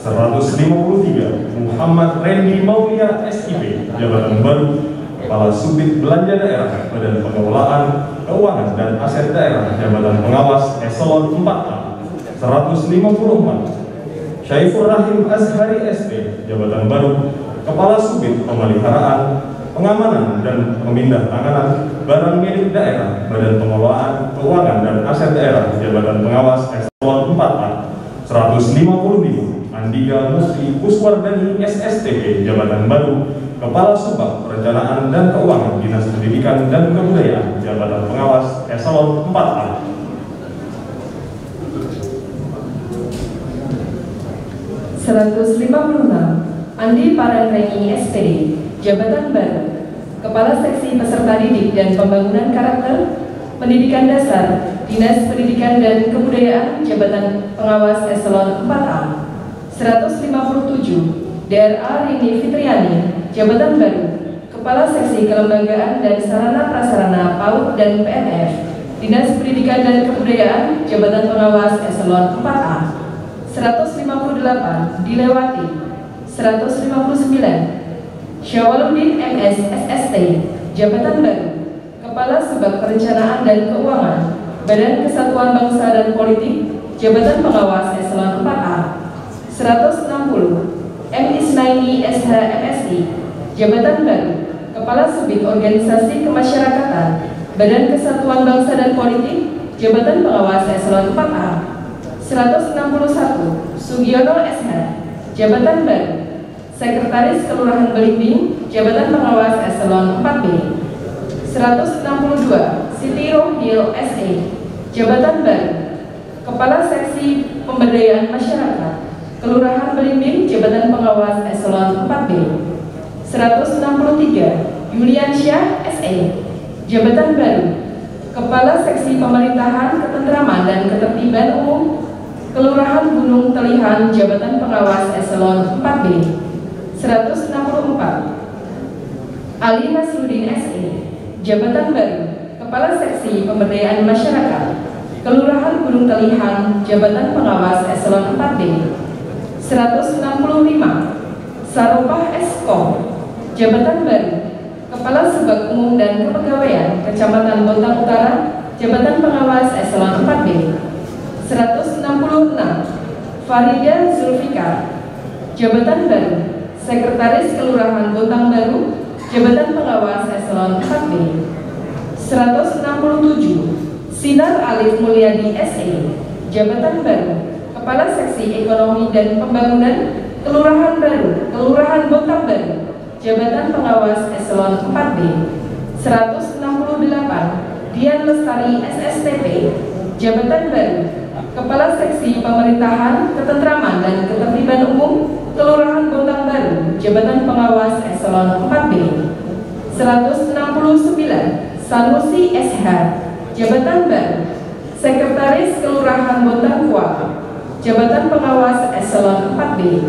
153 Muhammad Randy Maulia SIP Jabatan Baru Kepala Subbid Belanja Daerah Badan Pengelolaan Keuangan dan Aset Daerah Jabatan Pengawas Eselon 4A 154 Syaifur Rahim Azhari SP Jabatan Baru Kepala Subbid Pemeliharaan Pengamanan dan Pemindah Tanganan Barang Milik Daerah Badan Pengelolaan Keuangan dan Aset Daerah Jabatan Pengawas Eselon 4A 155 Andika Mufti Kuswardani SSTP Jabatan Baru Kepala Subbag Perencanaan dan Keuangan Dinas Pendidikan dan Kebudayaan Jabatan Pengawas Eselon 4A 156 Andi Parangrengi SPD Jabatan Baru Kepala Seksi Peserta Didik dan Pembangunan Karakter Pendidikan Dasar Dinas Pendidikan dan Kebudayaan Jabatan Pengawas Eselon 4A 157 DRA Rini Fitriani Jabatan Baru Kepala Seksi Kelembagaan dan Sarana Prasarana PAUD dan PNF Dinas Pendidikan dan Kebudayaan Jabatan Pengawas Eselon 4A 158 Dilewati 159 Syawaluddin MS SST Jabatan Baru Kepala Subbag Perencanaan dan Keuangan Badan Kesatuan Bangsa dan Politik Jabatan Pengawas Eselon 4A 160 M. Isnaini SH MSI Jabatan Baru Kepala Subbid Organisasi Kemasyarakatan Badan Kesatuan Bangsa dan Politik Jabatan Pengawas Eselon 4A 161 Sugiono SH Jabatan Baru Sekretaris Kelurahan Belimbing Jabatan Pengawas Eselon 4B 162 Siti Rohil SE Jabatan Baru Kepala Seksi Pemberdayaan Masyarakat Kelurahan Belimbing Jabatan Pengawas Eselon 4B 163 Yulian Syah SE Jabatan Baru Kepala Seksi Pemerintahan Ketentraman dan Ketertiban Umum Kelurahan Gunung Telihan Jabatan Pengawas Eselon 4B 164 Ali Nasruddin SE Jabatan Baru Kepala Seksi Pemberdayaan Masyarakat Kelurahan Gunung Telihan, Jabatan Pengawas Eselon 4B. 165 Saropah Eskom, Jabatan Baru, Kepala Subag Umum dan Kepegawaian, Kecamatan Bontang Utara, Jabatan Pengawas Eselon 4B. 166 Farida Zulfikar, Jabatan Baru, Sekretaris Kelurahan Bontang Baru, Jabatan Pengawas Eselon 4B. 167 Sinar Alif Mulyadi SE, Jabatan Baru, Kepala Seksi Ekonomi dan Pembangunan, Kelurahan Baru, Kelurahan Bontang Baru, Jabatan Pengawas Eselon 4B. 168 Dian Lestari SSTP, Jabatan Baru, Kepala Seksi Pemerintahan, Ketentraman dan Ketertiban Umum, Kelurahan Bontang Baru, Jabatan Pengawas Eselon 4B. 169 Sanusi SH, Jabatan Baru, Sekretaris Kelurahan Bontang Kuala, Jabatan Pengawas Eselon 4B.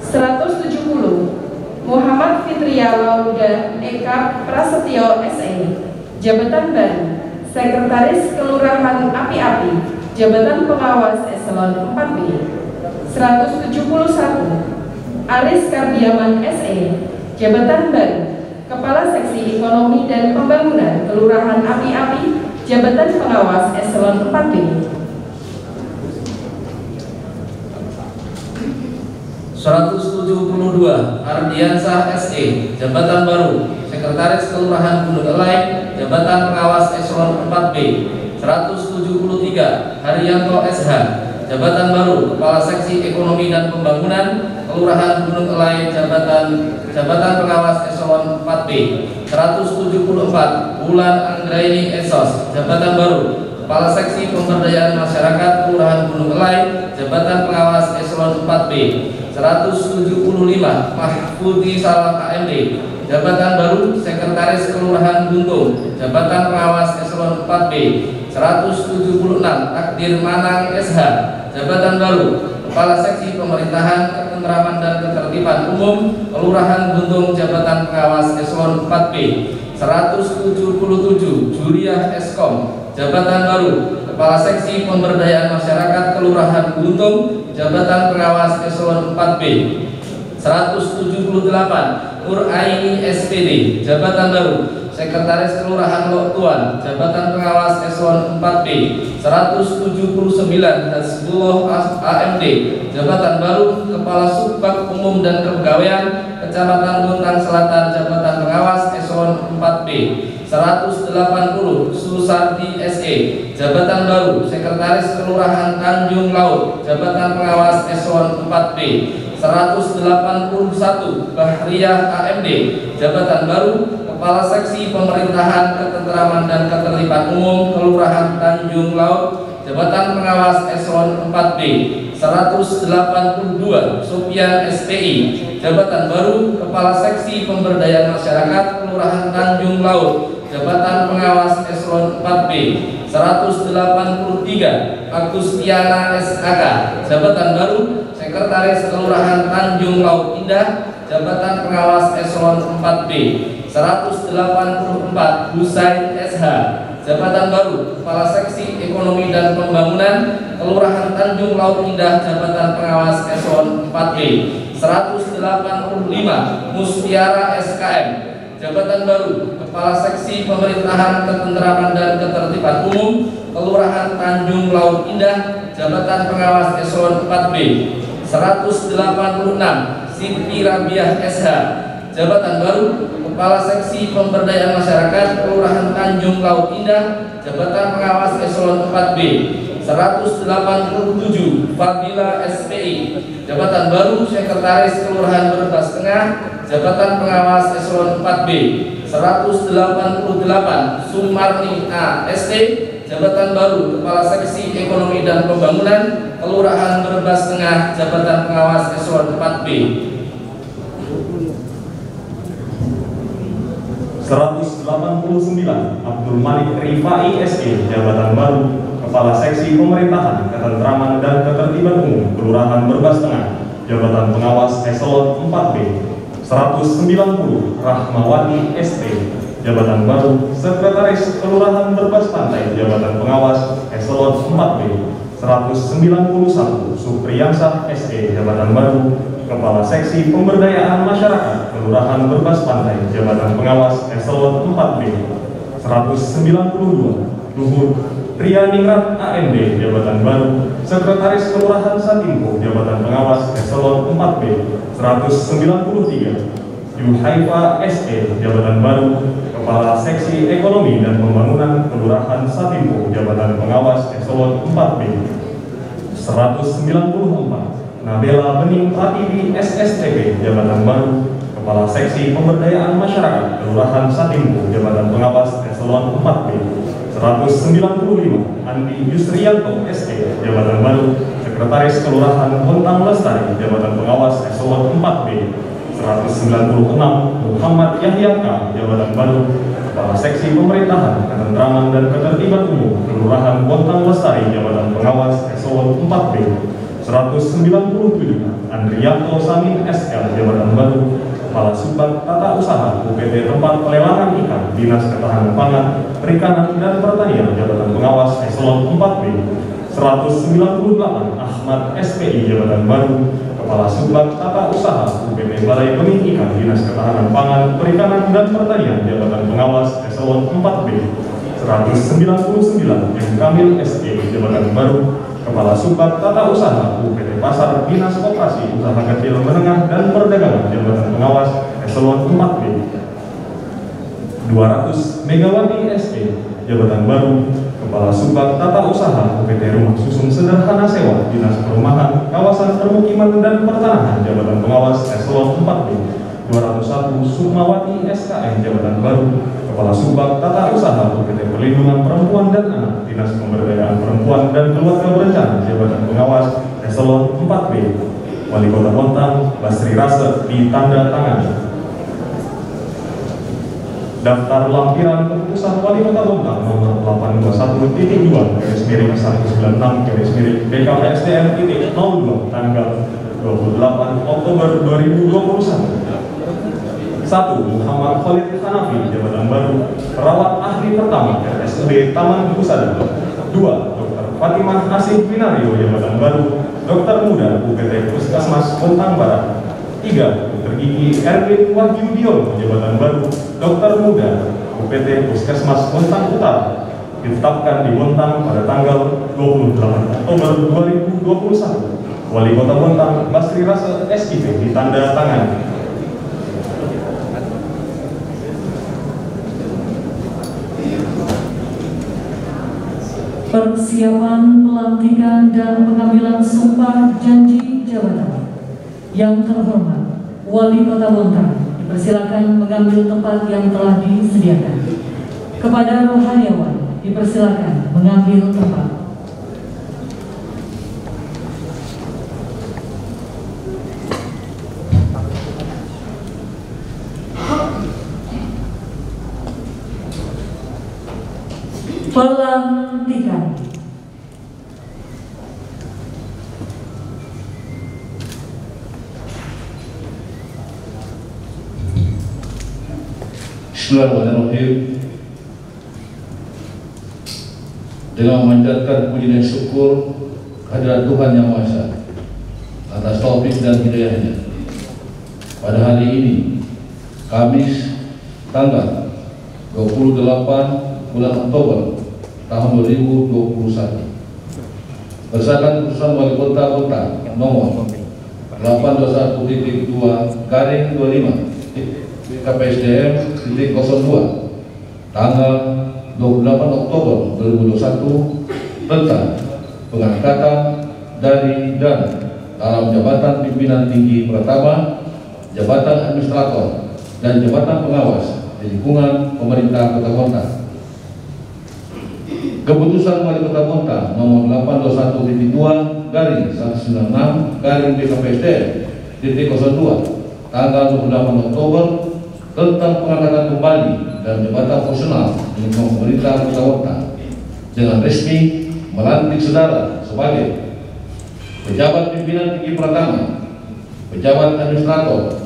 170 Muhammad Fitria Lauda Eka Prasetyo SE, Jabatan Baru, Sekretaris Kelurahan Api-Api, Jabatan Pengawas Eselon 4B. 171 Aris Kardiaman SE, Jabatan Baru, Kepala Seksi Ekonomi dan Pembangunan, Kelurahan Api-Api, Jabatan Pengawas Eselon 4B. 172 Ardiansah SE, Jabatan Baru, Sekretaris Kelurahan Gunung Elai, Jabatan Pengawas Eselon 4B. 173 Haryanto SH, Jabatan Baru, Kepala Seksi Ekonomi dan Pembangunan, Kelurahan Gunung Elai, Jabatan Pengawas Eselon 4B. 174 Bulan Anggraini Esos, Jabatan Baru, Kepala Seksi Pemberdayaan Masyarakat, Kelurahan Gunung Elai, Jabatan Pengawas Eselon 4B. 175 Mahfudi Salam AMD, Jabatan Baru, Sekretaris Kelurahan Guntung, Jabatan Pengawas Eselon 4B. 176 Takdir Manang SH, Jabatan Baru, Kepala Seksi Pemerintahan, Ketentraman dan Ketertiban Umum, Kelurahan Guntung, Jabatan Pengawas Eselon 4B. 177 Juliah Eskom, Jabatan Baru, Kepala Seksi Pemberdayaan Masyarakat, Kelurahan Guntung, Jabatan Pengawas Eselon 4B. 178 Nur Aini SPD, Jabatan Baru, Sekretaris Kelurahan Lok Tuan, Jabatan Pengawas Eselon 4B. 179 Hasbullah AMD, Jabatan Baru, Kepala Subbag Umum dan Kepegawaian, Kecamatan Bontang Selatan, Jabatan Pengawas Eselon 4B. 180 Susardi SE, Jabatan Baru, Sekretaris Kelurahan Tanjung Laut, Jabatan Pengawas Eselon 4B. 181 Bahriyah AMD, Jabatan Baru, Kepala Seksi Pemerintahan, Ketentraman dan Ketertiban Umum, Kelurahan Tanjung Laut, Jabatan Pengawas Eselon 4B. 182 Sofian SPI, Jabatan Baru, Kepala Seksi Pemberdayaan Masyarakat, Kelurahan Tanjung Laut, Jabatan Pengawas Eselon 4B. 183 Agustiana SAK, Jabatan Baru, Sekretaris Kelurahan Tanjung Laut Indah, Jabatan Pengawas Eselon 4B. 184 Husain SH, Jabatan Baru, Kepala Seksi Ekonomi dan Pembangunan, Kelurahan Tanjung Laut Indah, Jabatan Pengawas Eselon 4B. 185 Mustiara SKM, Jabatan Baru, Kepala Seksi Pemerintahan, Ketentraman dan Ketertiban Umum, Kelurahan Tanjung Laut Indah, Jabatan Pengawas Eselon 4B. 186 Siti Rabiah SH, Jabatan Baru, Kepala Seksi Pemberdayaan Masyarakat, Kelurahan Tanjung Laut Indah, Jabatan Pengawas Eselon 4B. 187 Fadila SPI, Jabatan Baru, Sekretaris Kelurahan Brebes Tengah, Jabatan Pengawas Eselon 4B. 188 Sumarni AST, Jabatan Baru, Kepala Seksi Ekonomi dan Pembangunan, Kelurahan Brebes Tengah, Jabatan Pengawas Eselon 4B. 189 Abdul Malik Rifai SE, Jabatan Baru, Kepala Seksi Pemerintahan, Ketentraman dan Ketertiban Umum, Kelurahan Brebes Tengah, Jabatan Pengawas Eselon 4B. 190 Rahmawati ST, jabatan baru Sekretaris Kelurahan Berbas Pantai jabatan pengawas eselon 4B 191 Supriyansah SE jabatan baru Kepala Seksi Pemberdayaan Masyarakat Kelurahan Berbas Pantai jabatan pengawas eselon 4B 192 Luhur Trianingrat AND jabatan baru Sekretaris Kelurahan Satimpo jabatan pengawas eselon 4B 193 Yuhaifa SE jabatan baru Kepala Seksi Ekonomi dan Pembangunan Kelurahan Satimpo jabatan pengawas eselon 4B 194 Nabela Bening Pratiwi SSTP jabatan baru Kepala Seksi Pemberdayaan Masyarakat Kelurahan Satimpo jabatan pengawas eselon 4B 195 Andi Yusrianto SE jabatan baru Sekretaris Kelurahan Bontang Lestari jabatan pengawas eselon 4B 196 Muhammad Yahya K jabatan baru Kepala Seksi Pemerintahan, Ketentraman dan Ketertiban Umum Kelurahan Bontang Lestari jabatan pengawas eselon 4B 197 Andrianto Samin SL jabatan baru Kepala Subbag Tata Usaha UPT Tempat Pelelangan Ikan Dinas Ketahanan Pangan, Perikanan dan Pertanian jabatan pengawas eselon 4B 198 Ahmad SPI jabatan baru Kepala Subbag Tata Usaha UPT Balai Benih Ikan Dinas Ketahanan Pangan, Perikanan dan Pertanian jabatan pengawas eselon 4B 199 M. Kamil SE jabatan baru Kepala Subbag Tata Usaha UPT Pasar Dinas Koperasi Usaha Kecil Menengah dan Perdagangan jabatan pengawas eselon 4B 200 Megawati SE jabatan baru Kepala Subbag Tata Usaha UPT Rumah Susun Sederhana Sewa Dinas Perumahan Kawasan Permukiman dan Pertanahan jabatan pengawas eselon 4B 201 Sukmawati SKM jabatan baru Kepala Subbag Tata Usaha UPT Perlindungan Perempuan dan Anak Dinas Pemberdayaan Perempuan dan Keluarga Berencana jabatan pengawas eselon 4B Wali Kota Bontang Basri Rase ditanda tangani. Daftar lampiran keputusan Wali Kota Bontang nomor 821.196/BKPSDM.02 tanggal 28 Oktober 2021. 1. Muhammad Khalid Hanafi jabatan baru Perawat Ahli Pertama RSUD Taman Husada. 2. Dr. Fatimah Asih Binario jabatan baru Dokter Muda UPT Puskesmas Bontang Barat. 3. Dr. Gigi Erwin Wahyu Diono jabatan baru Dokter Muda UPT Puskesmas Bontang Utara ditetapkan di Bontang pada tanggal 28 Oktober 2021. Wali Kota Bontang Basri Rase SIP ditanda tangan. Persiapan pelantikan dan pengambilan sumpah janji jabatan. Yang terhormat, Wali Kota Bontang dipersilakan mengambil tempat yang telah disediakan. Kepada rohaniawan dipersilakan mengambil tempat. Pelantikan. Bismillahirrahmanirrahim. Dengan memanjatkan puji dan syukur kehadirat Tuhan Yang Maha Esa atas taufik dan hidayahnya, pada hari ini Kamis tanggal 28 bulan Oktober tahun 2021, berdasarkan keputusan Wali Kota Bontang nomor 821.2/25 KPSDM 02 tanggal 28 Oktober 2021 tentang pengangkatan dari dan dalam jabatan pimpinan tinggi pertama, jabatan administrator dan jabatan pengawas di lingkungan pemerintah Kota Bontang. Keputusan Wali Kota Bontang nomor 821.2/196/BKPSDM 02 tanggal 28 Oktober tentang pengangkatan kembali dan jabatan fungsional di lingkungan pemerintah Kota Bontang dengan resmi melantik saudara sebagai pejabat pimpinan tinggi pertama, pejabat administrator,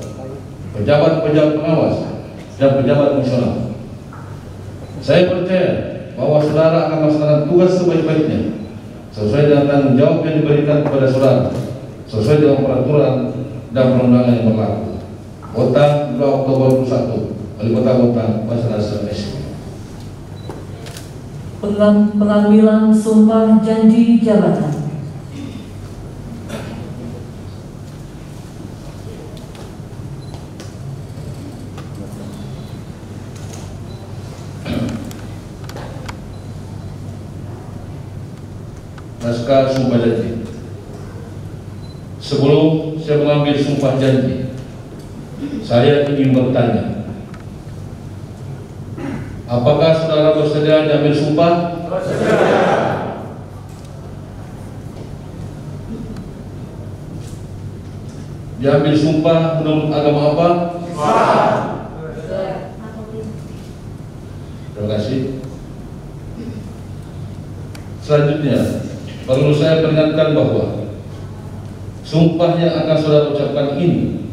pejabat pengawas dan pejabat fungsional. Saya percaya bahwa saudara akan melaksanakan tugas sebaik-baiknya sesuai dengan tanggung jawab yang diberikan kepada saudara, sesuai dengan peraturan dan perundangan yang berlaku. Bontang, 2 Oktober 2021, Wali Kota Bontang, Basarnas MS. Pengambilan sumpah janji jabatan. Naskah sumpah janji. Sebelum saya mengambil sumpah janji, saya ingin bertanya, apakah saudara bersedia diambil sumpah? Bersedia. Diambil sumpah menurut agama apa? Islam. Terima kasih. Selanjutnya, perlu saya peringatkan bahwa sumpah yang akan saudara ucapkan ini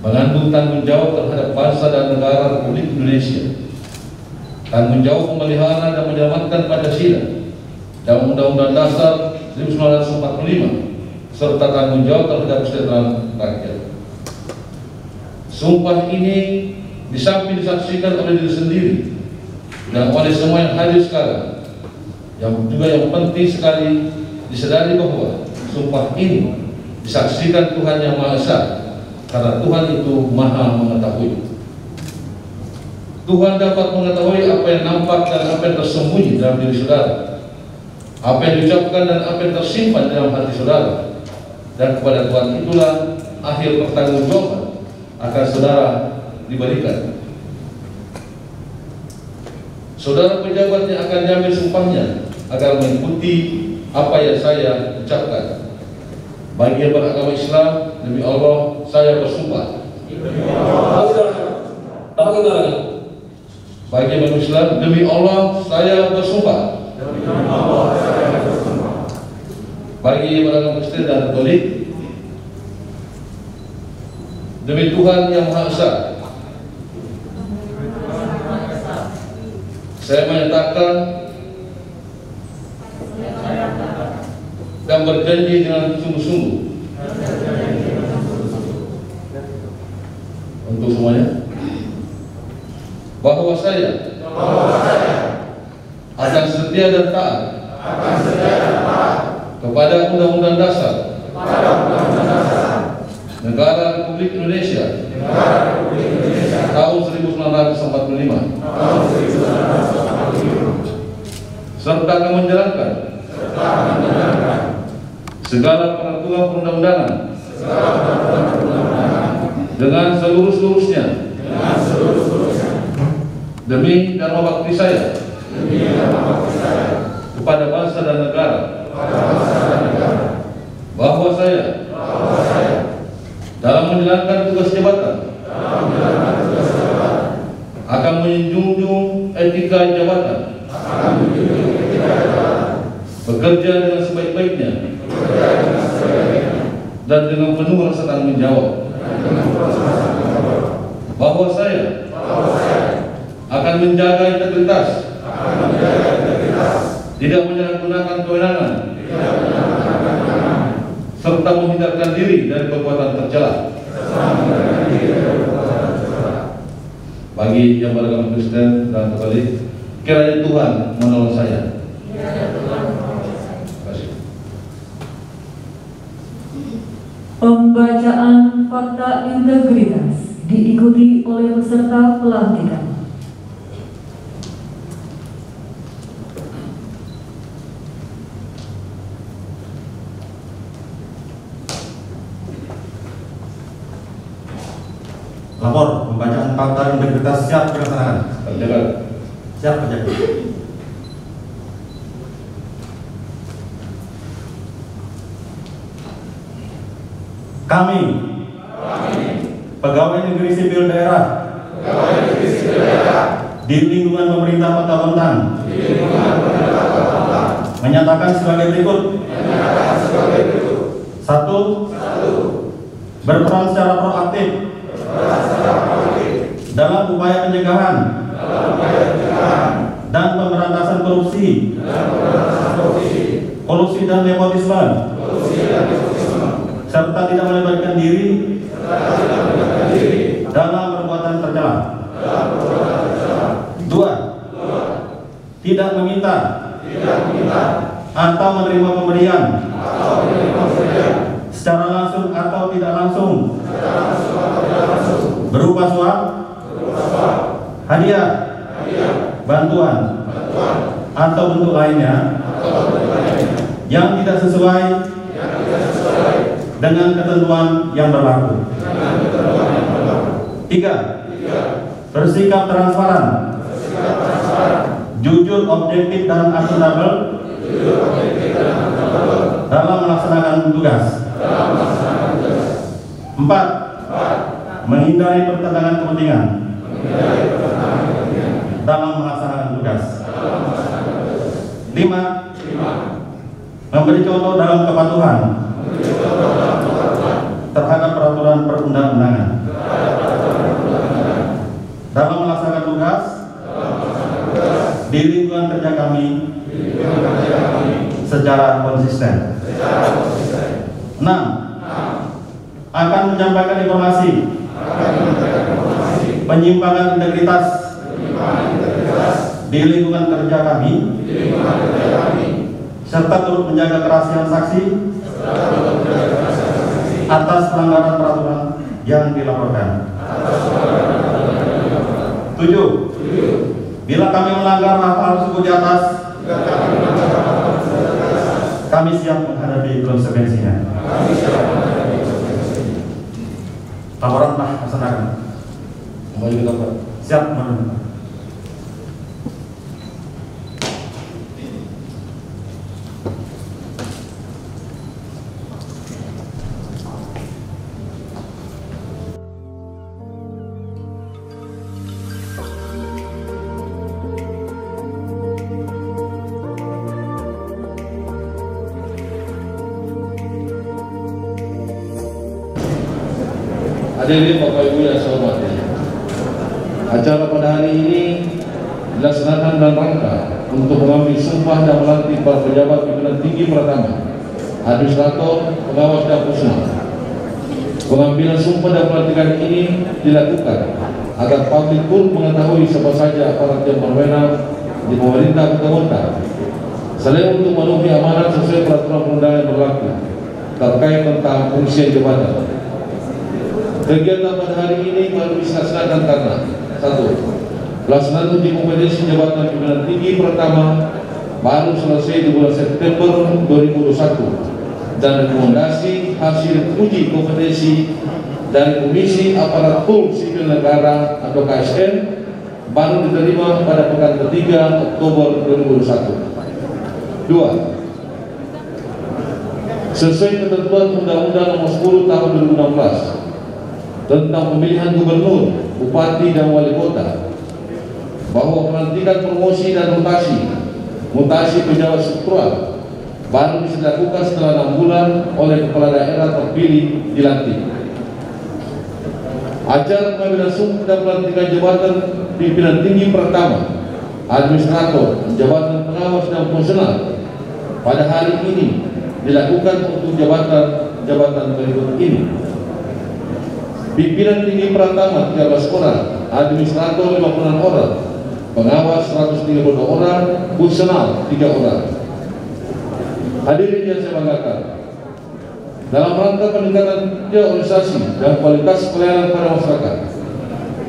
mengandung tanggung jawab terhadap bangsa dan negara Republik Indonesia, tanggung jawab memelihara dan menyelamatkan Pancasila dan Undang-Undang Dasar 1945, serta tanggung jawab terhadap kesejahteraan rakyat. Sumpah ini di samping disaksikan oleh diri sendiri dan oleh semua yang hadir sekarang, yang juga yang penting sekali disadari bahwa sumpah ini disaksikan Tuhan Yang Maha Esa, karena Tuhan itu Maha mengetahui. Tuhan dapat mengetahui apa yang nampak dan apa yang tersembunyi dalam diri saudara, apa yang diucapkan dan apa yang tersimpan dalam hati saudara, dan kepada Tuhan itulah akhir pertanggungjawaban akan saudara diberikan. Saudara pejabat yang akan diambil sumpahnya agar mengikuti apa yang saya ucapkan. Bagi yang beragama Islam, demi Allah saya bersumpah. Bagi yang Islam, demi Allah saya bersumpah. Bagi yang beragama Kristen dan Katolik, demi Tuhan Yang Maha Esa, saya menyatakan dan berjanji dengan sungguh-sungguh untuk semuanya bahwa saya akan setia dan taat kepada Undang-Undang Dasar Negara Republik Indonesia tahun 1945, serta akan menjalankan segala peraturan perundang-undangan dengan seluruh-seluruhnya demi dan mengabdi saya kepada bangsa dan negara, bahwa saya dalam menjalankan tugas jabatan akan menjunjung etika jabatan, bekerja dengan sebaik-baiknya dan dengan penuh rasa tanggung jawab, bahwa saya akan menjaga integritas, tidak menyalahgunakan kewenangan, serta menghindarkan diri dari perbuatan tercela. Bagi yang beragama Kristen dan Katolik, kiranya Tuhan menolong saya. Pembacaan fakta integritas diikuti oleh peserta pelantikan. Lapor pembacaan fakta integritas siap dilaksanakan. Siap penjaga. Kami pegawai negeri sipil daerah di lingkungan pemerintah Kota Bontang menyatakan sebagai berikut. 1. Berperan secara proaktif dalam upaya pencegahan dan pemberantasan korupsi, kolusi dan nepotisme, serta tidak melibatkan diri dalam perbuatan tercela. 2. Tidak meminta atau menerima pemberian secara langsung atau tidak langsung berupa suap, hadiah, bantuan, atau bentuk lainnya yang tidak sesuai dengan ketentuan yang berlaku. 3. Bersikap transparan, jujur, objektif, dan akuntabel dalam melaksanakan tugas. 4. Menghindari pertentangan kepentingan dalam melaksanakan tugas. 5. Memberi contoh dalam kepatuhan terhadap peraturan perundang-undangan dalam melaksanakan tugas di lingkungan kerja kami secara konsisten. 6. Akan menyampaikan informasi penyimpangan integritas di lingkungan kerja kami serta turut menjaga kerahasiaan saksi atas pelanggaran peraturan yang dilaporkan. 7. Bila kami melanggar hal-hal tersebut di atas, kami siap menghadapi konsekuensinya. Laporan telah laksanakan. Kembali ke tempat. Siap menentukan. Hadirin Bapak Ibu yang saya hormati, acara pada hari ini dilaksanakan dalam rangka untuk mengambil sumpah dan melantik para pejabat pimpinan tinggi pertama, administrator, pengawas dan personal. Pengambilan sumpah dan pelantikan ini dilakukan agar publik pun mengetahui siapa saja aparat yang berwenang di pemerintah Kota Bontang, selain untuk memenuhi amanat sesuai peraturan perundangan yang berlaku terkait tentang fungsi jabatan. Kegiatan pada hari ini baru dilaksanakan karena 1. Pelaksanaan uji kompetensi jabatan pimpinan tinggi pertama baru selesai di bulan September 2021 dan rekomendasi hasil uji kompetensi dari Komisi Aparatur Sipil Negara atau KSN baru diterima pada pekan ketiga Oktober 2021. 2. Sesuai ketentuan Undang-Undang Nomor 10 Tahun 2016 tentang pemilihan gubernur, bupati, dan wali kota, bahwa pelantikan, promosi, dan mutasi pejabat struktural baru bisa dilakukan setelah 6 bulan oleh kepala daerah terpilih dilantik. Acara pengambilan sumpah dan pelantikan jabatan pimpinan tinggi pertama, administrator, jabatan pengawas dan fungsional pada hari ini dilakukan untuk jabatan berikut ini. Pimpinan tinggi pertama 13 orang, administrator 56 orang, pengawas 132 orang, fungsional 3 orang. Hadirin yang saya banggakan, dalam rangka peningkatan organisasi dan kualitas pelayanan pada masyarakat,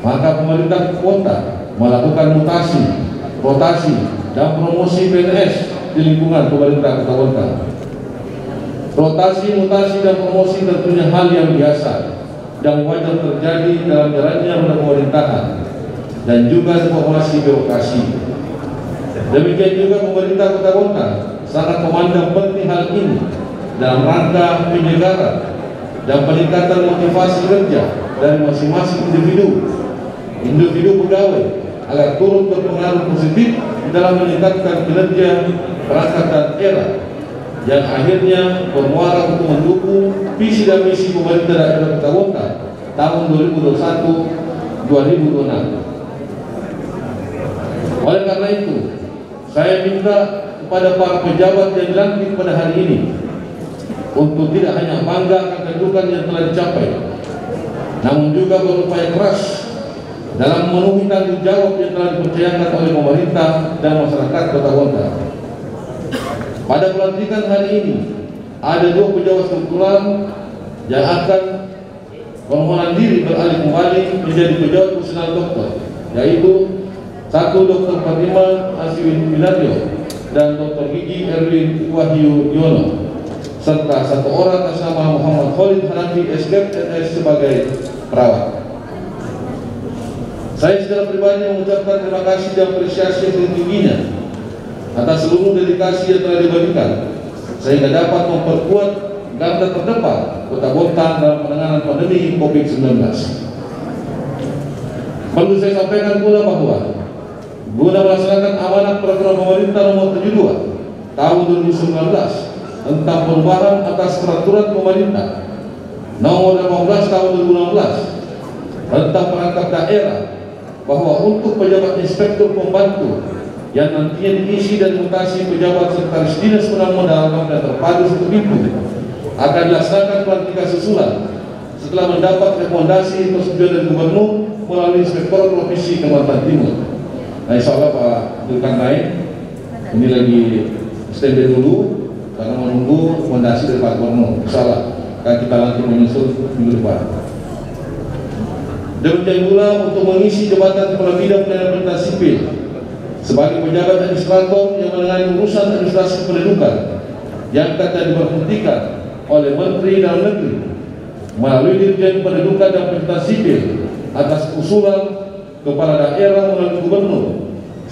maka pemerintah kota melakukan mutasi, rotasi, dan promosi PNS di lingkungan pemerintah Kota Bontang. Rotasi, mutasi, dan promosi tentunya hal yang biasa dan wajar terjadi dalam jalannya pemerintahan dan juga reformasi birokrasi. Demikian juga pemerintah Kota Bontang sangat memandang penting hal ini dalam rangka penyegaran dan peningkatan motivasi kerja dari masing-masing individu pegawai agar turut berpengaruh positif dalam meningkatkan kinerja perangkat dan era yang akhirnya bermuara untuk mendukung visi dan misi pemerintah daerah Kota Bontang tahun 2021-2026. Oleh karena itu, saya minta kepada para pejabat yang dilantik pada hari ini untuk tidak hanya bangga akan kedudukan yang telah dicapai, namun juga berupaya keras dalam memenuhi tanggung jawab yang telah dipercayakan oleh pemerintah dan masyarakat Kota Bontang. Pada pelantikan hari ini, ada 2 pejabat struktural yang akan permohonan diri beralih kembali menjadi pejabat fungsional dokter, yaitu 1 Dr. Fatima Asiwin Minadio dan Dr. Gigi Erwin Wahyu Yono, serta 1 orang atas nama Muhammad Khalid Hanafi SGPNS sebagai perawat. Saya secara pribadi mengucapkan terima kasih dan apresiasi yang tingginya atas seluruh dedikasi yang telah diberikan sehingga dapat memperkuat garda terdepan Kota Bontang dalam penanganan pandemi COVID-19. Perlu saya sampaikan pula bahwa guna melaksanakan amanat peraturan pemerintah nomor 72 tahun 2019 tentang perubahan atas peraturan pemerintah nomor 18 tahun 2016 tentang perangkat daerah, bahwa untuk pejabat inspektur pembantu yang nantinya diisi dan mutasi pejabat sekretaris dinas penanggung dan terpadu satu pintu akan dilaksanakan pelantikan susulan setelah mendapat rekomendasi persetujuan dari gubernur melalui Inspektorat Provinsi Kalimantan Timur. Nah, insya Allah Pak Zulkarnain ini lagi standby dulu karena menunggu rekomendasi dari Pak Gubernur. Insya Allah akan kita lanjut menyusul minggu depan. Demikian pula untuk mengisi jabatan Kepala Bidang Pelayanan Pemerintahan Sipil sebagai pejabat administrator yang menangani urusan administrasi kependudukan yang akan diberhentikan oleh Menteri Dalam Negeri melalui Dirjen Pendudukan dan Pemerintahan Sipil atas usulan Kepala Daerah melalui Gubernur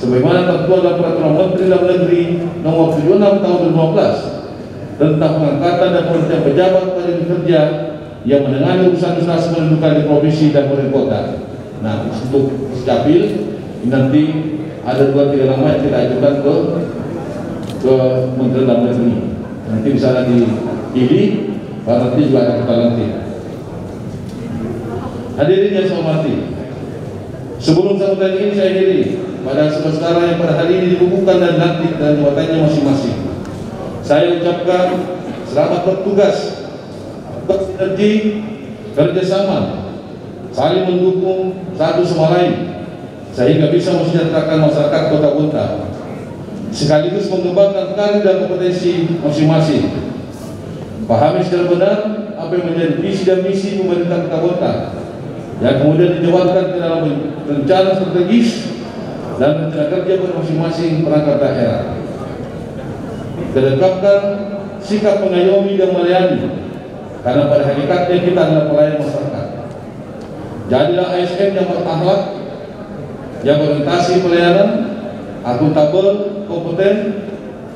sebagaimana tertuang dalam Peraturan Menteri Dalam Negeri Nomor 76 Tahun 2015 tentang pengangkatan dan pemberhentian pejabat pada kerja yang menangani urusan administrasi pendudukan di provinsi dan kabupaten kota. Nah, untuk Capil nanti ada 2-3 nama yang kita ajukan ke Menteri Dalam Negeri. Nanti bisa dipilih, nanti juga akan kita lantik. Hadirin yang saya hormati, sebelum sambutan ini saya diri pada saudara yang pada hari ini dibukukan dan dilantik dan jabatannya masing-masing. Saya ucapkan selamat bertugas, bersinergi, kerjasama, saling mendukung satu sama lain sehingga bisa mensejahterakan masyarakat Kota Bontang, sekaligus mengembangkan karir dan kompetensi masing-masing. Pahami secara benar apa yang menjadi visi dan misi pemerintah Kota Bontang yang kemudian dijabarkan ke dalam rencana strategis dan rencana kerja pada masing-masing perangkat daerah. Kedepankan sikap mengayomi dan melayani, karena pada hakikatnya kita adalah pelayan masyarakat. Jadilah ASN yang berakhlak, yang berorientasi pelayanan, akuntabel, kompeten,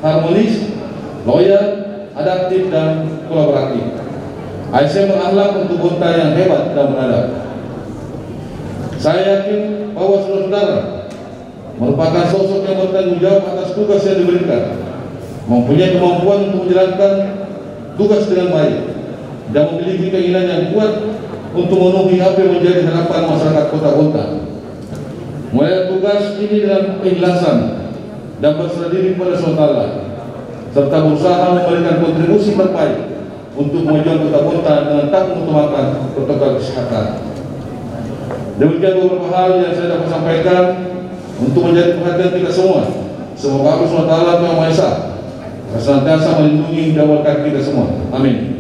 harmonis, loyal, adaptif, dan kolaboratif. ASN berakhlak untuk Bontang yang hebat dan beradab. Saya yakin bahwa saudara-saudara merupakan sosok yang bertanggung jawab atas tugas yang diberikan, mempunyai kemampuan untuk menjalankan tugas dengan baik, dan memiliki keinginan yang kuat untuk memenuhi apa yang menjadi harapan masyarakat Kota Bontang. Mulai tugas ini dengan keikhlasan dan berserah diri kepada Allah, serta berusaha memberikan kontribusi terbaik untuk kemajuan Kota Bontang dengan tak mengutamakan protokol kesehatan. Demikian beberapa hal yang saya dapat sampaikan untuk menjadi perhatian kita semua. Semoga Allah SWT Yang Maha Esa senantiasa melindungi dan memberkati kita semua. Amin.